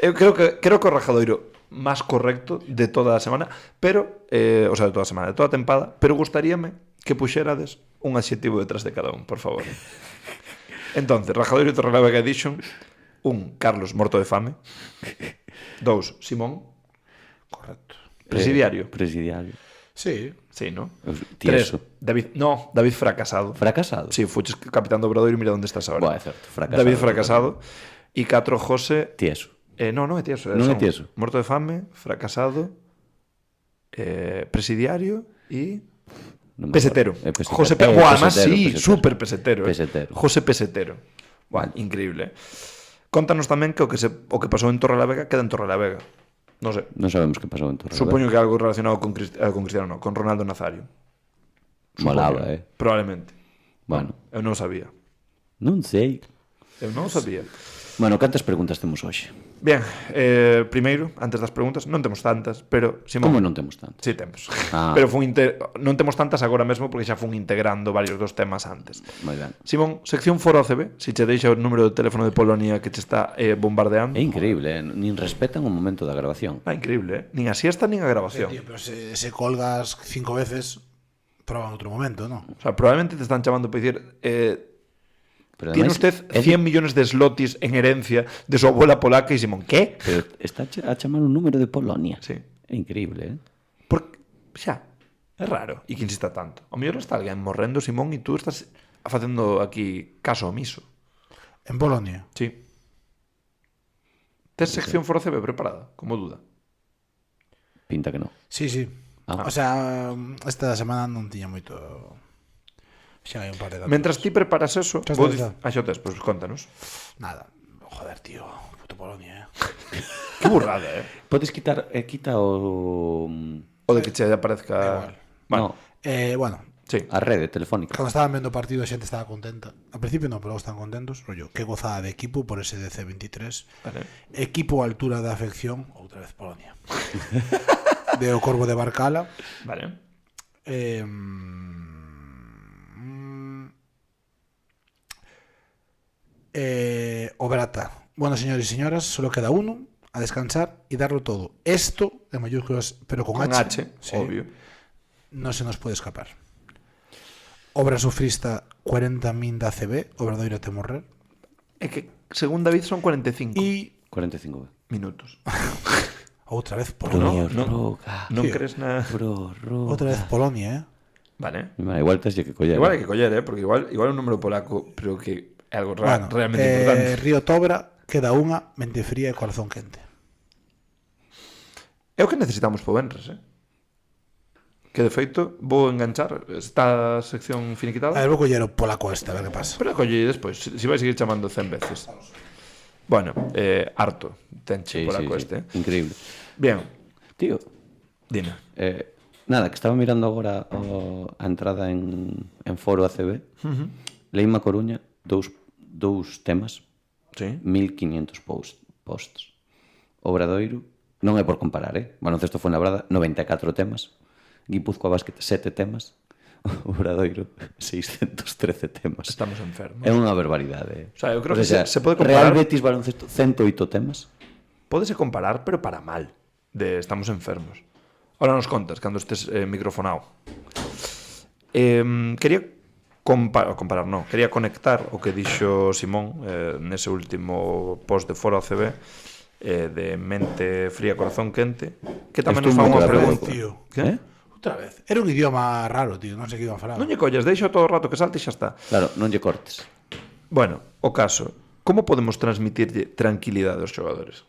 Eu creo que o Rajadoiro máis correcto de toda a semana, pero o sea, de toda a semana, de toda a tempada, pero gustaríame que puxerades un adxetivo detrás de cada un, por favor. Entonces, Rajadoiro Torre la Vega Edition, 1 Carlos morto de fame, 2 Simón, Correcto. presidiario. Presidiario. Sí. Sí, ¿no? Tieso. 3 David fracasado. Fracasado. Sí, fuches capitán do Obradoiro y mira dónde estás ahora. Buah, é certo, fracasado. David fracasado. E 4 José. Tieso. Non é tieso. Non é son tieso. Morto de fame, fracasado, presidiario e Non me pesetero. acordo. Pesetero. José Pesetero, además sí, pesetero. súper pesetero. Pesetero. José Pesetero. Buah, increíble. Contanos tamén que o que pasou en Torrelavega queda en Torrelavega. Non sei. Non sabemos que pasou en Torre. Supoño que algo relacionado con Cristiano, no, con Ronaldo Nazario. Molaba, Probablemente. Bueno, Eu non sabía. non sei. Eu non sabía. Bueno, cantas preguntas temos hoxe? Bien, primeiro, antes das preguntas, non temos tantas, pero Simón, Como non temos tantas? Sí, temos. Ah. Pero non temos tantas agora mesmo porque xa fun integrando varios dos temas antes. Moi ben. Simón, sección Foro ACB, si che deixa o número de teléfono de Polonia que che está bombardeando. É increíble, nin respetan o momento da grabación. Increíble, Nin a siesta nin a grabación. Tío, pero se colgas 5 veces, proba en outro momento, ¿no? O sea, probablemente te están chamando para dicir Pero tiene ademais, usted 100 millones de zlotys en herencia de su abuela polaca y Simón, ¿qué? Pero está a chamar un número de Polonia. Sí. É increíble, Porque, xa, é raro e que insista tanto. O mellor está alguén morrendo, Simón, e tú estás facendo aquí caso omiso. En Polonia. Sí. Tes sección Foro CB preparada, como duda. Pinta que non. Sí, sí. Ah. O sea, esta semana non tiña moito... Xa hai un par de datos. Mentras ti preparas eso, Xa vou está, xa tes, pois contanos. Nada. Joder, tío. Puto Polonia, Que burrada, Podes quitar quita o O de que che aparezca... no, Bueno, Sí. a rede telefónica. cando estaban vendo o partido a xente estaba contenta. Al principio non, pero logo estaban contentos. Rollo, que gozada de equipo por ese DC 23. Vale. Equipo a altura da afección. Outra vez Polonia. De o Corvo de Barcala. Vale. O Brata. Bueno, señores y señoras, solo queda uno a descansar y darlo todo. Esto, en mayúsculas, pero con H, sí, obvio. no se nos puede escapar. Obra sufrista 40.000 da ACB, Obradoiro te morrer. É que, según David, son 45 Y 45. minutos. outra vez Polonia. Prórroga. Non Tío. crees na... Prórroga. Outra vez Polonia, Vale. Igual tes que coller. Igual hai que coller, porque igual un número polaco, pero que é algo Bueno, realmente importante. Río Tobra queda unha, mente fría e corazón quente. É o que necesitamos po Benres, que de feito vou enganchar esta sección A finiquitada. ver, vou collero pola cuesta, a ver que pasa. Pero colle despois, si vai seguir chamando 100 veces. Bueno, harto tenche Sí, pola sí, cueste. sí. Increíble. Bien, Tío, dime. nada, que estaba mirando agora a entrada en Foro ACB. Leíme a Coruña dous temas, Sí. 1500 posts. Obradoiro, non é por comparar, Baloncesto Fuenlabrada, 94 temas. Guipúzcoa Basket, 7 temas. Obradoiro, 613 temas. Estamos enfermos. É unha barbaridade. O sea, eu creo que se pode Real comparar. Betis Baloncesto, 108 temas. Pódese comparar, pero para mal. De estamos enfermos. Ahora nos contas, cando estés microfonado. Quería comparar, no. Quería conectar o que dixo Simón nese último post de Foro ACB de mente fría, corazón quente, que tamén nos Estou fa moi unha de acordo. pregunta. Tío. Que? Outra vez. Era un idioma raro, tío, non sei que iban a falar. Non lle colles, deixo todo o rato que salte e xa está. Claro, non lle cortes. Bueno, o caso, como podemos transmitirlle tranquilidade aos xogadores?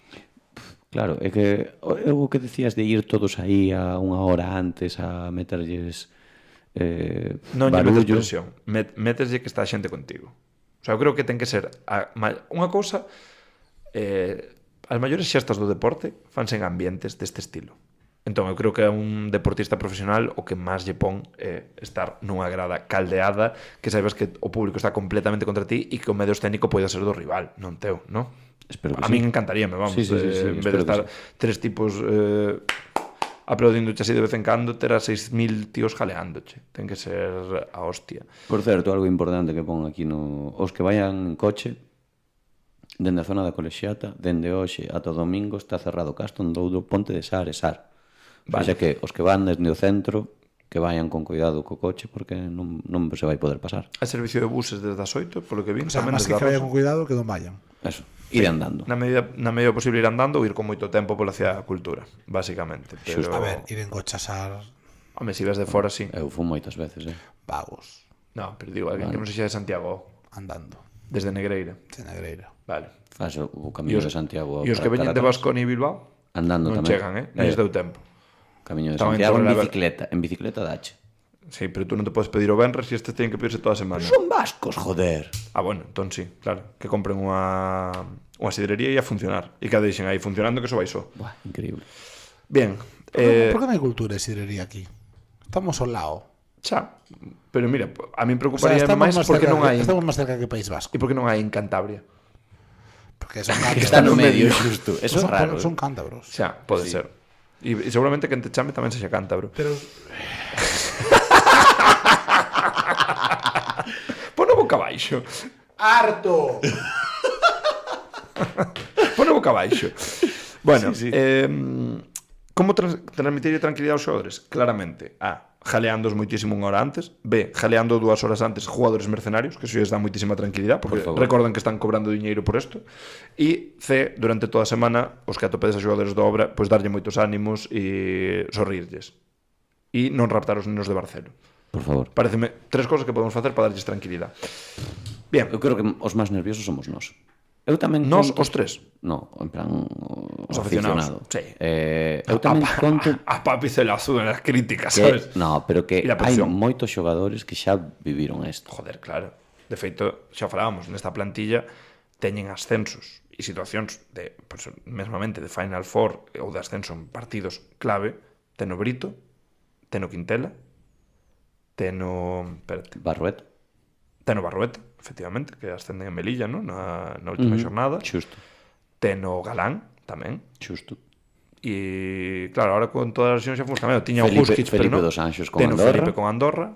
Claro, é que o que decías de ir todos aí a unha hora antes a meterlles Non lle metes barullo. presión, meteslle que está a xente contigo. O sea, eu creo que ten que ser unha cousa, as maiores xestas do deporte fanse en ambientes deste estilo. Entón, eu creo que a un deportista profesional o que máis lle pon é estar nunha grada caldeada, que saibas que o público está completamente contra ti e que o medio escénico pode ser do rival, non teu, non? Espero que A min sí. encantaríame, vamos, Sí, en vez de espero estar que sí. tres tipos aplaudíndoche así de vez en cando, ter a 6.000 tíos jaleándoche. Ten que ser a hostia. Por certo, algo importante que pon aquí os que vayan en coche dende a zona da Colexiata, dende hoxe ata o domingo está cerrado Caston, Douro, Ponte de Sar e Sar. Vale. O sea que os que van desde o centro que vayan con cuidado co coche porque non se vai poder pasar. Hai servicio de buses desde as 8, polo que vin, O sea, tamén máis desde que a vayan Rosa. con cuidado que non vayan. Eso, ir andando. Na medida posible ir andando ou ir con moito tempo pola cidade da cultura, basicamente. Pero, A ver, ir en cochasar home, se ves de fora, sí. Eu fui moitas veces, vagos, No, pero digo, alguén que non sexa de Santiago, andando, desde Negreira. de Negreira. Vale. Faz o camiño de Santiago. E os que veñen de Basconia e Bilbao andando non tamén. chegan, Non lles deu tempo. Camiño de Tamén Santiago torre en bicicleta dache. Sí, pero tú non te podes pedir o Benres e estes teñen que pedirse toda a semana. Son vascos, joder. Ah, bueno, entón sí, claro. Que compren unha sidrería e a funcionar. E que a deixen aí funcionando que eso vai só. Buah, increíble. Bien. Por que non hai cultura de sidrería aquí? Estamos ao lado. Xa. Pero mira, a min O sea, preocuparía estamos máis máis porque cerca, non hai... estamos máis cerca que País Vasco. E porque non hai en Cantabria. Porque son Que está no cántabros. medio, xusto. Eso é Son- raro. Son cántabros. Xa, pode ser. E seguramente que en te chame tamén sexa cántabro. Pero Pon o boca abaixo. harto. Pon o boca abaixo. Bueno, como transmitir tranquilidade aos xogadores? Claramente, A, jaleándoos moitísimo unha hora antes. B, jaleando 2 horas antes jugadores mercenarios, que iso lles dá moitísima tranquilidade, porque recordan que están cobrando diñeiro por isto. E C, durante toda a semana, os que atopedes a xogadores da obra, pois darlle moitos ánimos e sorrirlles. E non raptar os nenos de Barcelo. Por favor. Pareceme 3 cousas que podemos facer para darlles tranquilidade. Bien, Eu creo que os máis nerviosos somos nós. Eu tamén nós conto... os 3. No, en plan Os aficionados. aficionado. Sí. Eu tamén conto A papi celazú en as críticas, que, sabes? no, pero que E a hai presión. moitos xogadores que xa viviron isto. Joder, claro. De feito, xa falábamos, nesta plantilla teñen ascensos e situacións de, pues, mesmamente de Final Four ou de ascenso en partidos clave. Teno Brito, teno Quintela, teno... Espérate, teno Barrueta, efectivamente, que ascenden en Melilla, ¿no? na última xornada. Xusto, Teno Galán, tamén. xusto. E claro, ahora con todas as lesións xa fomos cambiando. Tiña o Felipe- Huskic, pero Felipe non. dos Anxos con Teno Andorra. Felipe con Andorra.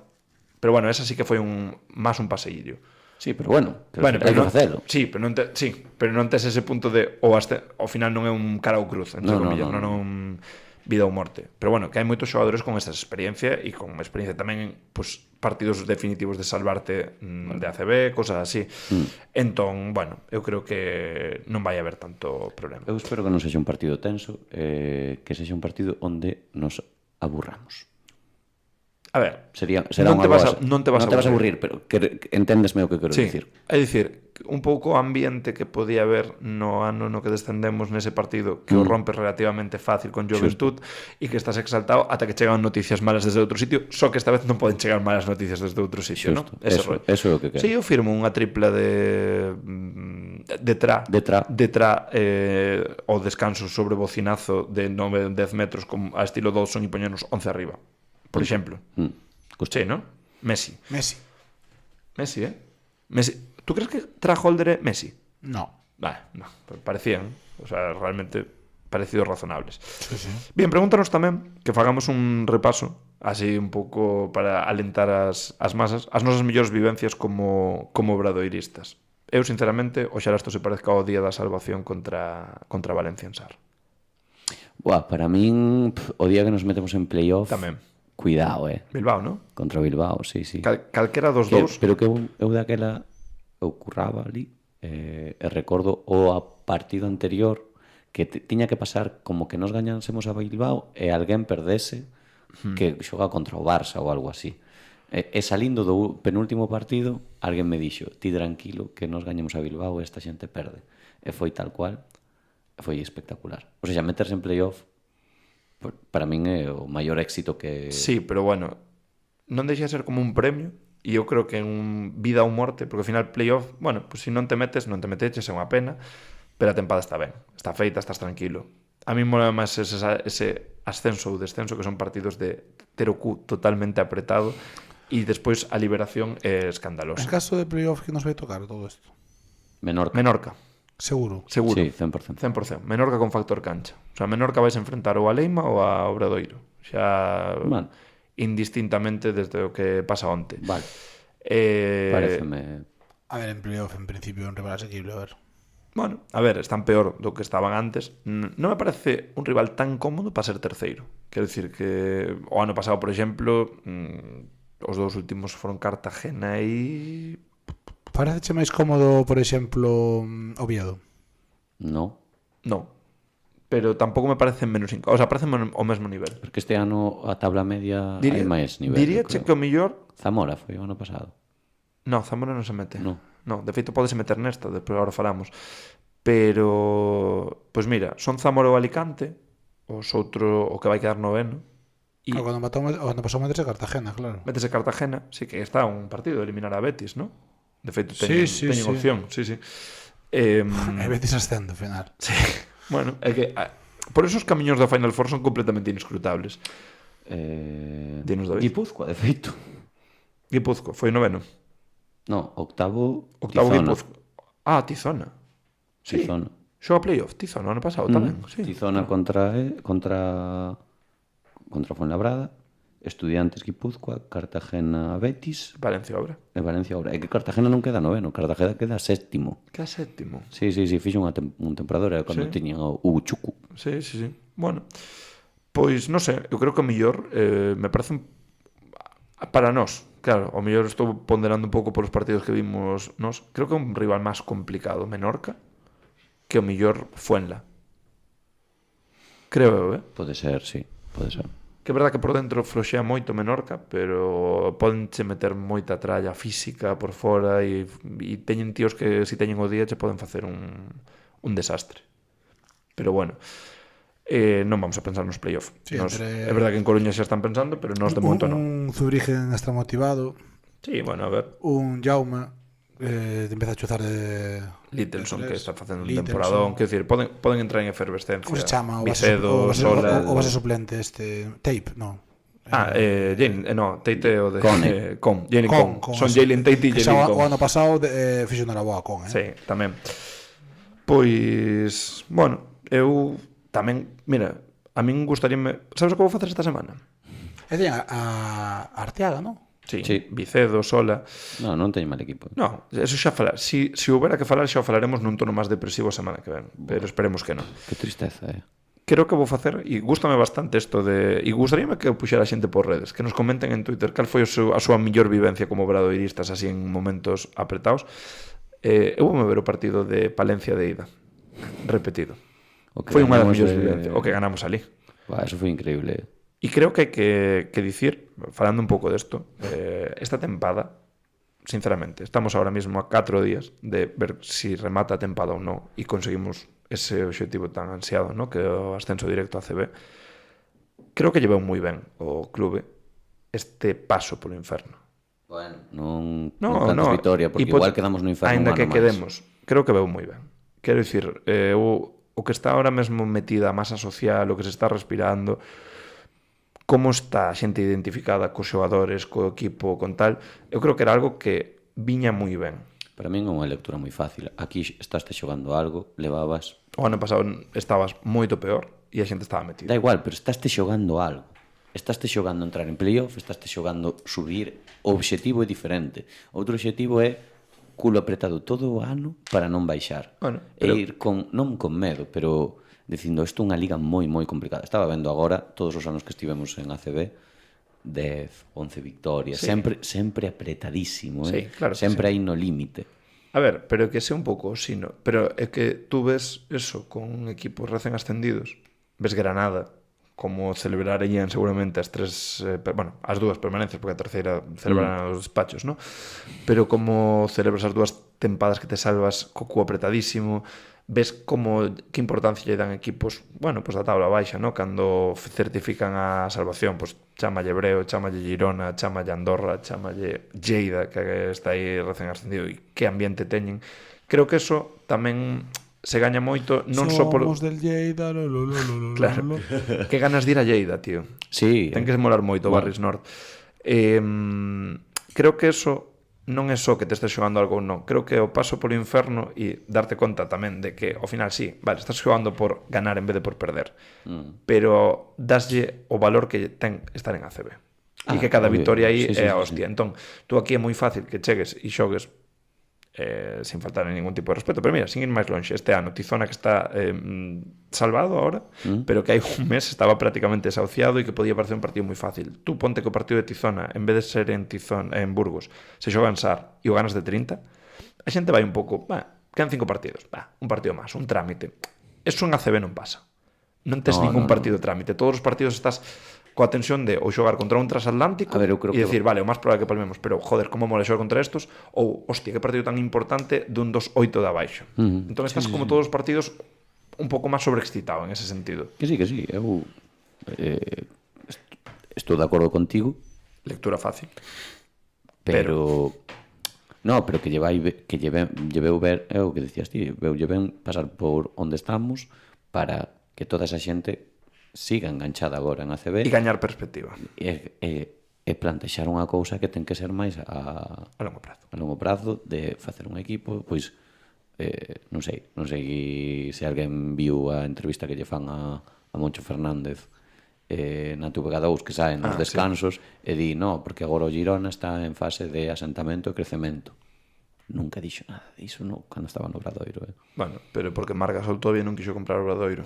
Pero bueno, esa sí que foi máis un paseillo. Sí, pero bueno, Bueno, hai que non, facelo. sí, pero non tes ese punto de ao final non é un cara ou cruz, entre comillas, non é un vida ou morte. Pero bueno, que hai moitos xogadores con esta experiencia e con experiencia tamén pues, partidos definitivos de salvarte de ACB, cosas así. Entón, bueno, eu creo que non vai haber tanto problema. Eu espero que non sexa un partido tenso, que sexa un partido onde nos aburramos. A ver, será non unha te vas boa... non te vas a aburrir, pero que enténdesme o que quero Sí, dicir. é dicir, un pouco o ambiente que podía haber no ano no que descendemos nese partido, que o rompes relativamente fácil con Juventud e que estás exaltado ata que chegan noticias malas desde outro sitio, só que esta vez non poden chegar malas noticias desde outro sitio, non? Xusto, eso é o que quero. Sí, eu firmo unha tripla de detrá o descanso sobre bocinazo de 9-10 metros a estilo Dawson e poñernos 11 arriba, por exemplo. Sí, ¿no? Messi, ¿eh? Messi. ¿Tú crees que Traholder é Messi? No. Vale, no, parecían, o sea, realmente parecidos razonables. Sí. Bien, pregúntanos tamén que fagamos un repaso así un pouco para alentar as masas, as nosas mellores vivencias como obradoiristas. Eu, sinceramente, oxalá isto se parezca ao día da salvación contra Valencia en Sar. Buah, para min, o día que nos metemos en playoff, Tamén. Cuidado, Bilbao, ¿no? Contra o Bilbao, sí. Calquera dos dous. Pero que eu daquela eu curraba ali e recordo o partido anterior que tiña que pasar como que nos gañásemos a Bilbao e alguén perdese que xoga contra o Barça ou algo así. E salindo do penúltimo partido, alguén me dixo: ti tranquilo que nos gañemos a Bilbao e esta xente perde. E foi tal cual, foi espectacular. O sea, meterse en playoff para min é o maior éxito que... Sí, pero bueno, non deixa de ser como un premio e eu creo que en un vida ou morte, porque ao final playoff, bueno, pues se non te metes, non te meteches, é unha pena, pero a tempada está ben, está feita, estás tranquilo. A mí mola máis ese ascenso ou descenso, que son partidos de ter o cu totalmente apretado e despois a liberación é escandalosa. En caso de playoff, que nos vai tocar todo isto? Menorca. Seguro. Sí, 100%. 100%. Menorca con factor cancha. O sea, Menorca vais a enfrentar ou a Leima ou a Obradoiro. Xa indistintamente desde o que pasa onte. Vale. Pareceme... A ver, en playoff, en principio, un rival asequible, a ver. Bueno, a ver, están peor do que estaban antes. Non me parece un rival tan cómodo para ser terceiro. Quero dicir que o ano pasado, por exemplo, os dous últimos foron Cartagena e... Parece máis cómodo, por exemplo, Oviedo? No. Pero tampouco me parecen menos incómodos. O sea, parecen ao mesmo nivel. Porque este ano a tabla media hai máis nivel. Diríache que o mellor... Zamora foi o ano pasado. No, Zamora non se mete. No, de feito podese meter nesta, despois agora falamos. Pero, pois mira, son Zamora ou Alicante, os outro o que vai quedar noveno. E cando pasou a meterse Cartagena, claro. Métese Cartagena, sí que está un partido de eliminar a Betis, ¿no? De feito, teñen opción, sí. E Betis ascendo, ao final. Sí. Bueno, é que por eso os camiños da Final Four son completamente inescrutables. Dinos David. Guipúzcoa, de feito. Guipúzcoa, foi noveno. No, octavo Tizona. Guipúzcoa. Tizona. Sí. Tizona. Xoga playoff, Tizona, ano pasado tamén. Sí. Tizona contra Fuenlabrada, Estudiantes Guipúzcoa, Cartagena Betis, Valencia Obra. E Valencia Obra. É que Cartagena non queda noveno, Cartagena queda sétimo. Queda sétimo. Sí, fixo un temporador cando tiña o Uchucu. Sí. Bueno, pois non sei, eu creo que o mellor me parece para nós, claro, o mellor estou ponderando un pouco polos partidos que vimos nós, creo que é un rival máis complicado Menorca que o mellor Fuenla. Creo eu, Pode ser, sí, pode ser. Que é verdad que por dentro floxea moito Menorca, pero podenche meter moita tralla física por fora e teñen tíos que se teñen o día che poden facer un desastre. Pero bueno, non vamos a pensar nos playoff. Sí, É verdad que en Coruña xa están pensando, pero nós de momento non. Un Zurigen extra motivado. Sí, bueno, a ver. Un Jaume empeza a chuzar de Littleson, que está facendo un temporadón. Quer dicir, poden entrar en efervescencia. Como se chama? Vicedo, Sola... O base suplente Tape, non. Tate o de Con. Jalen Con. Son Jalen Tate e Jalen Con. O ano pasado fixo unha boa Con, Sí, tamén. Pois, bueno, eu tamén, mira, a min gustaríame... Sabes o que vou facer esta semana? É dicir, a Arteaga, non? Sí. Vicedo, Sola... Non teño mal equipo. No, eso xa falar. Si houbera que falar, xa o falaremos nun tono máis depresivo a semana que ven. Pero esperemos que non. Que tristeza, Creo que vou facer, e gústame bastante isto de... E gustaríame que o puxera a xente por redes, que nos comenten en Twitter cal foi a súa mellor vivencia como obradoiristas así en momentos apretados. Eu vou ver o partido de Palencia de ida. Repetido. Foi unha das mellores vivencias. O que ganamos ali. Eso foi increíble. E creo que hai que dicir, falando un pouco desto, esta tempada, sinceramente, estamos ahora mismo a 4 días de ver si remata a tempada ou non e conseguimos ese objetivo tan ansiado, ¿no? Que é o ascenso directo a CB. Creo que llevou moi ben o clube este paso polo inferno. Bueno, non cantas vitoria, porque igual quedamos no inferno ainda que máis. quedemos, creo que veu moi ben. Quero dicir, o que está ahora mesmo metida a masa social, o que se está respirando, como está a xente identificada cos xogadores, co equipo, con tal, eu creo que era algo que viña moi ben. Para min é unha lectura moi fácil. Aquí estás xogando algo, levabas... O ano pasado estabas moito peor e a xente estaba metida. Da igual, pero estás xogando algo. Estás xogando entrar en playoff, estás xogando subir. O obxectivo é diferente. Outro obxectivo é culo apretado todo o ano para non baixar. Bueno, e ir non con medo, pero dicindo, isto é unha liga moi, moi complicada. Estaba vendo agora, todos os anos que estivemos en ACB, 10, 11 victorias, sí. sempre apretadísimo, Sí, claro que sempre sí. aí no límite. A ver, pero é que sei un pouco sino, pero é que tú ves eso con equipos recén ascendidos, ves Granada como celebrarían seguramente as dúas permanencias, porque a terceira celebrarán os despachos, ¿no? Pero como celebras as dúas tempadas que te salvas co cu apretadísimo, ves como que importancia lle dan equipos, bueno, pues da tabla baixa, ¿no? Cando certifican a salvación, pues chámalle Breo, chámalle Girona, chámalle Andorra, chámalle Lleida, que está aí recén ascendido, e que ambiente teñen. Creo que eso tamén se gaña moito, non só polo... Somos del Lleida, Claro, que ganas de ir a Lleida, tío. Sí, Ten que molar moito Barris North. Creo que eso non é só que te estés xogando algo ou non. Creo que o paso polo inferno e darte conta tamén de que ao final sí, vale, estás xogando por ganar en vez de por perder. Pero daslle o valor que ten estar en ACB. E que cada obvio. victoria aí Sí, é a sí, hostia. Entón, tú aquí é moi fácil que chegues e xogues sin faltar en ningún tipo de respeto. Pero mira, sin ir máis longe, este ano Tizona que está salvado ahora, pero que hai un mes estaba prácticamente desahuciado e que podía parecer un partido moi fácil. Tú ponte que o partido de Tizona, en vez de ser en Burgos, se xoga en Sar e o ganas de 30, a xente vai un pouco, quedan 5 partidos, un partido máis, un trámite. Eso en ACB non pasa. Non tes ningún partido trámite. Todos os partidos estás coa tensión de ou xogar contra un transatlántico e decir, vale, o máis probable que palmemos, pero joder, como mola xogar contra estos, ou, hostia, que partido tan importante dun dos 8 de abaixo. Entón estás como todos os partidos un pouco máis sobreexcitado en ese sentido. Que sí, eu estou de acordo contigo. Lectura fácil. Pero no, pero que lleveu ver, é o que decías ti, veulle ben pasar por onde estamos para que toda esa xente siga enganchada agora en ACB E gañar perspectiva e plantexar unha cousa que ten que ser máis a longo prazo de facer un equipo, pois non sei se alguén viu a entrevista que lle fan a Moncho Fernández na TVG2 que saen nos descansos e di, no, porque agora o Girona está en fase de asentamento e crecemento. Nunca dixo nada diso, no, cando estaba no Obradoiro. Bueno, pero porque Marga Sol todavía non quixo comprar o Obradoiro.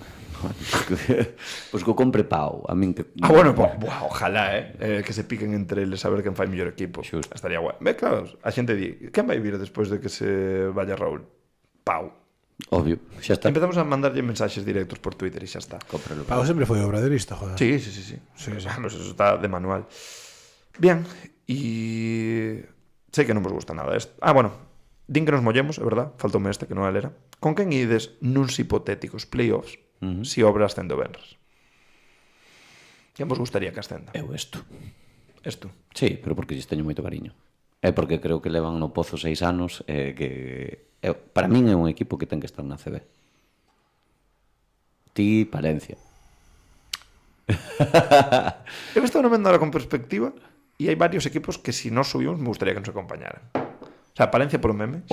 Pois que o compre Pau, a min que... Bueno, ojalá, que se piquen entre eles a ver quen fai mellor equipo. Xusto. Estaría guai. Claro, a xente di, quen vai vir despois de que se vaya Raúl? Pau. Obvio, xa está. Empezamos a mandarlle mensaxes directos por Twitter e xa está. Cómpralo. Pau sempre foi obraderista, joder. Sí. Vamos, eso está de manual. Bien, e sei que non vos gusta nada esto. Bueno, din que nos mollemos, é verdad, faltoume este que non a lera. Con quen ides nuns hipotéticos playoffs si Obra ascende o Benres? Quen vos gustaría que ascenda? Eu isto. Esto. Sí, pero porque lles teño moito cariño. É porque creo que levan no pozo 6 anos que para min é un equipo que ten que estar na CB. Ti, Palencia. Eu estou vendo ahora con perspectiva e hai varios equipos que si nós subimos me gustaría que nos acompañaran. O sea, Palencia polo meme.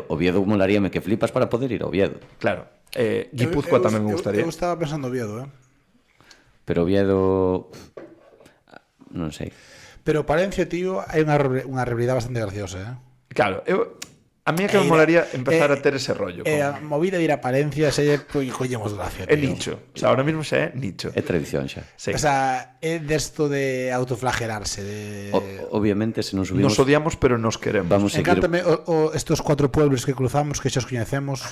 Oviedo molaríame que flipas para poder ir a Oviedo. Claro. Guipúzcoa tamén me gustaría. Eu estaba pensando Oviedo, Pero Oviedo... non sei. Pero Palencia, tío, hai unha rivalidade bastante graciosa, Claro, a mí é que me molaría empezar a ter ese rollo. A movida de ir a Palencia se collemos gracia, É tío. nicho. O sea, ahora mismo xa é nicho. É tradición xa. Sí. O sea, é desto de autoflagelarse, de... Obviamente, se non subimos... Nos odiamos, pero nos queremos. Vamos a seguir... Encántame estos 4 pueblos que cruzamos, que xa os coñecemos.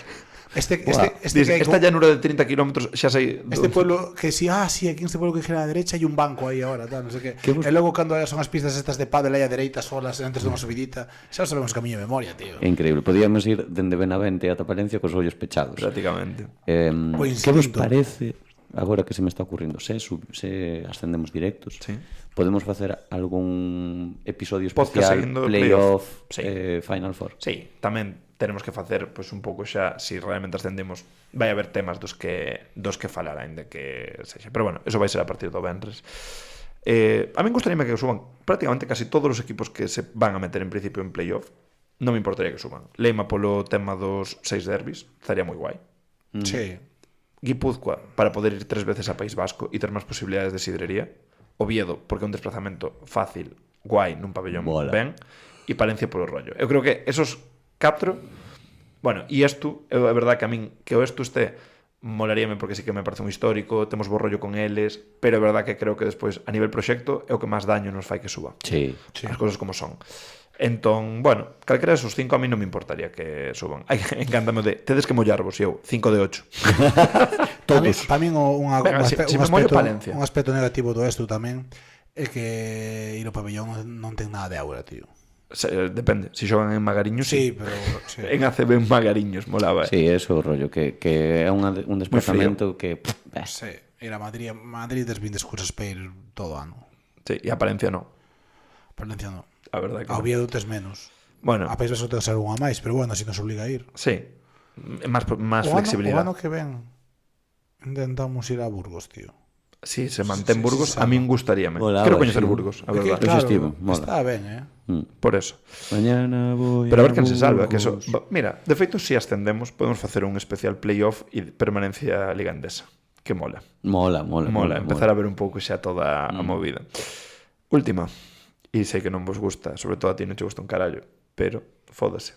Este Dices, que hai esta como- llanura de 30 kilómetros xa sei... Este pueblo que sí, aquí en este pueblo que gira a la derecha hay un banco aí ahora, tal, no sé qué. Que E logo cando son as pistas estas de pádel aí a dereita solas antes dunha subidita, xa sabemos camiño de memoria, tío. É increíble, podíamos ir dende Benavente ata Palencia cos ollos pechados. Prácticamente. O Que vos instinto. parece, agora que se me está ocurrindo, se ascendemos directos, Sí. podemos facer algún episodio Podcast especial, seguindo playoff, playoff. Sí. Final Four? Sí, tamén tenemos que facer pois un pouco xa, se realmente ascendemos, vai haber temas dos que falar aínda que sexa. Pero bueno, eso vai ser a partir do venres. A min gustaríame que suban prácticamente casi todos os equipos que se van a meter en principio en playoff. Non me importaría que suban. Leima polo tema dos 6 derbis, estaría moi guai. Sí. Guipúzcoa, para poder ir 3 veces a País Vasco e ter máis posibilidades de sidrería. Oviedo, porque é un desplazamento fácil, guai, nun pabellón Mola. ben. E Palencia polo rollo. Eu creo que esos 4, bueno, e isto, é verdad que a min que o isto este molaríame porque sí que me parece un histórico, temos bo rollo con eles, pero é verdad que creo que despois a nivel proxecto é o que máis daño nos fai que suba. Sí. As cousas como son. Entón, bueno, calquera desos 5 a mí non me importaría que suban. Ai, encántame de, tedes que mollarvos, e eu, 5 de 8. Todos. Para min Venga, si me mollo Palencia. un aspecto negativo do esto tamén é que ir ao pabellón non ten nada de aura, tío. Depende, se xogan en Magariños, Sí, pero sí. En ACB en Magariños, molaba. Sí, eso o rollo, que é un desplazamento que... Sí, ir a Madrid des 20 excusas para ir todo ano. Sí, e a Palencia non. Palencia non. A verdade que A non. Oviedo tes menos. Bueno, A País Vasco tes algunha máis, pero bueno, así nos obliga a ir. sí. Máis O flexibilidade. ano que ven intentamos ir a Burgos, tío. Sí, se mantén Sí, Burgos, sí, a min gustaríame. Molaba, Quero coñecer sí. Burgos, a É que, verdade. Eso estivo, mola. está ben, Por eso. Mañana voy Pero a ver quen se salva, que eso, Burgos. mira, de feito si ascendemos, podemos facer un especial playoff e permanencia liga andesa, que mola. Mola, Empezar a ver un pouco xa toda a movida. Última, e sei que non vos gusta, sobre todo a ti non te gusta un carallo, pero fódase.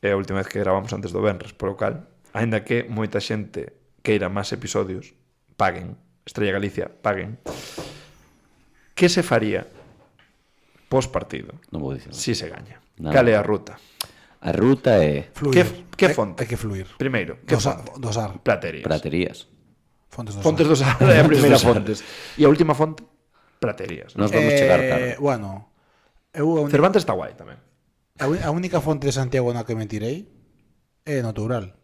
É a última vez que gravamos antes do venres, por o cal, aínda que moita xente queira máis episodios, paguen, Estrella Galicia, paguen. Que se faría pos partido Non vou dicir. si se gaña? Nada. Cal é a ruta? A ruta é Fluir. Que fonte? Hai que fluir. Primeiro, que fonte? Dosar. Platerías. praterías. Fontes dosar. Fontes dos Sahara é a primeira fontes. E a última fonte, Praterías. Nos vamos chegar tarde. Bueno, eu Cervantes está guai tamén. a única fonte de Santiago na que me tirei é natural.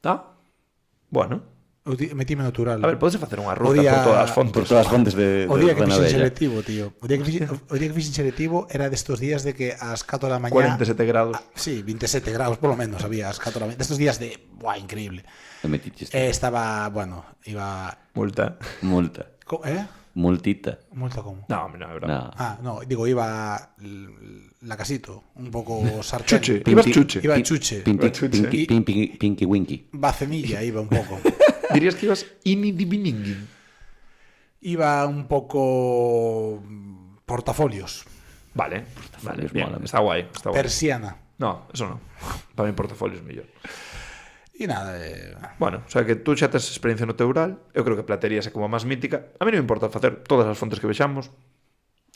Ah? Bueno. Metíme natural. A ver, podes facer unha O ruta día- por todas as Por fontes. todas as fontes de O día que fixen Benavella. selectivo, tío. O día que fixen selectivo era destos días de que ás 4 da mañá 47 grados. Sí, 27 grados por lo menos había ás 4 da mañá. Destos días de, buah, increíble. E metiches Estaba, bueno, iba Multa. multa. Multita. Multa como? No, hombre, no, é broma. No. Ah, no, digo, iba la casito, un poco sartén. Chuche, ibas chuche. Iba chuche. Pinky Winky. Bacemilla iba un poco. Dirías que ibas inidibiningin. Iba un poco portafolios. Vale, vale, bien. mola. Está guai, está guai. Persiana. No, eso no. Para mí portafolio es mellor. E nada, Bueno, o sea que tú xa tes experiencia no teural. Eu creo que Platerías é como a máis mítica. A mí non me importa facer todas as fontes que vexamos.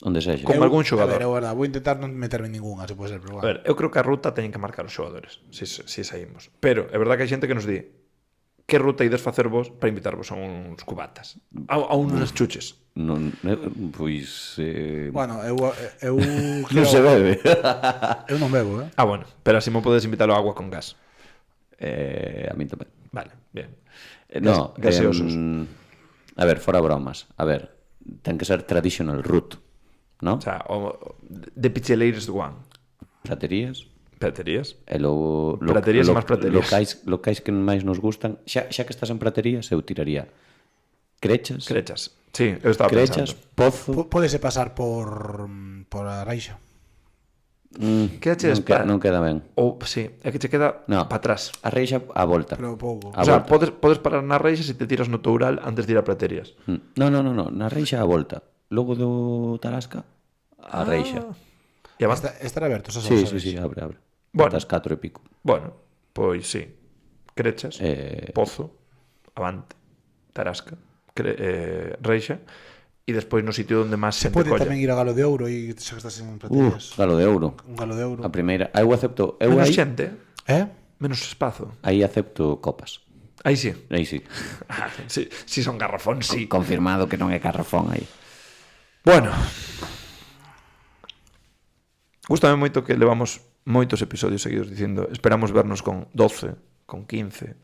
Onde sexa. Con algún xogador. A ver, é verdad, vou intentar non meterme en ninguna, se pode ser, pero A bueno. ver, eu creo que a ruta teñen que marcar os xogadores, si saímos. Pero é verdad que hai xente que nos di que ruta ides facer vos para invitarvos a uns cubatas, a uns chuches. Non, pois... Bueno, eu non se bebe. Eu non bebo, Ah, bueno, pero así me podes invitar ao agua con gas. A mí tamén. Vale, bien. No, Gaseosos. A ver, fora bromas. A ver, ten que ser traditional route, ¿no? O sea, de Picheleiros de Guan. Praterías. Platerías. E logo Praterías e máis praterías. locais que máis nos gustan. Xa que estás en praterías, eu tiraría Crechas, Crechas. Sí, eu estaba Crechas, pensando. Pozo. Pódese pasar por a Raixa. Quedaches Non queda ben. Ou, sí, é que che queda No. para atrás. A Reixa a volta. Pero pouco. A O sea, volta. podes parar na Reixa se te tiras no Toural antes de ir a Platerías. No, na Reixa a volta. Logo do Tarasca a Reixa. E avanza. Estará aberto esas Sí, horas. sí, abre. Bueno. Ata as 4 e pico. Bueno, pois sí. Crechas, Pozo, Avante, Tarasca, Reixa e despois no sitio onde máis Se xente pode colla. tamén ir a Galo de Ouro e xa que estás en Praterías. Galo de Ouro. Un Galo de Ouro. A primeira, eu acepto, eu Menos aí, xente. menos espazo. Aí acepto copas. Aí sí. Aí sí. Si son garrafón, sí. Confirmado que non é garrafón aí. Bueno. Gústame moito que levamos moitos episodios seguidos dicindo esperamos vernos con 12, con 15,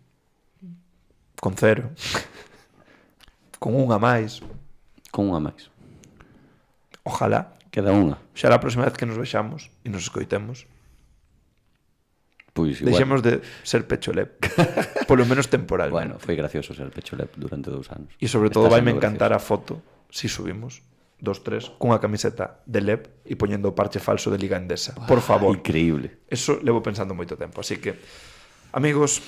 con 0, con unha máis. Con unha máis. Ojalá. Queda unha. Xa a próxima vez que nos vexamos e nos escoitemos Pois igual. deixemos de ser pecholep. Polo menos temporal. Bueno, foi gracioso ser pecholep durante 2 anos. E sobre todo Está vai me sendo encantar gracioso. a foto si subimos 2-3 cunha camiseta de LEP e poñendo o parche falso de Liga Endesa. Por favor. Increíble. Eso levo pensando moito tempo. Así que, amigos,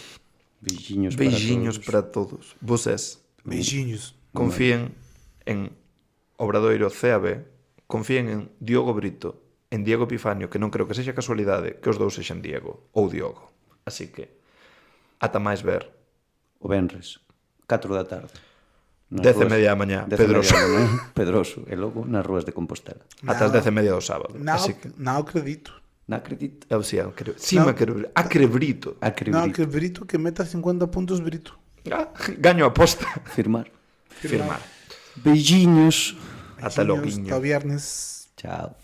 Beijiños para todos. Voses Beixiños. confíen en Obradoiro CAB, confíen en Diogo Brito, en Diego Epifanio, que non creo que sexa casualidade que os dous sexan Diego ou Diogo. Así que, ata máis ver. O venres, 4 da tarde. 10:30 da mañá, Pedroso. Pedroso. E logo nas rúas de Compostela. Ata as 10:30 do sábado. Así que, Non acredito. Non acredito. eu sí, sí me acrebrito. Acrebrito. Non acredito que meta 50 puntos Brito. Ah, gaño a aposta. Firmar. Firmar. Beijiños. Ata logo. Hasta viernes. Chao.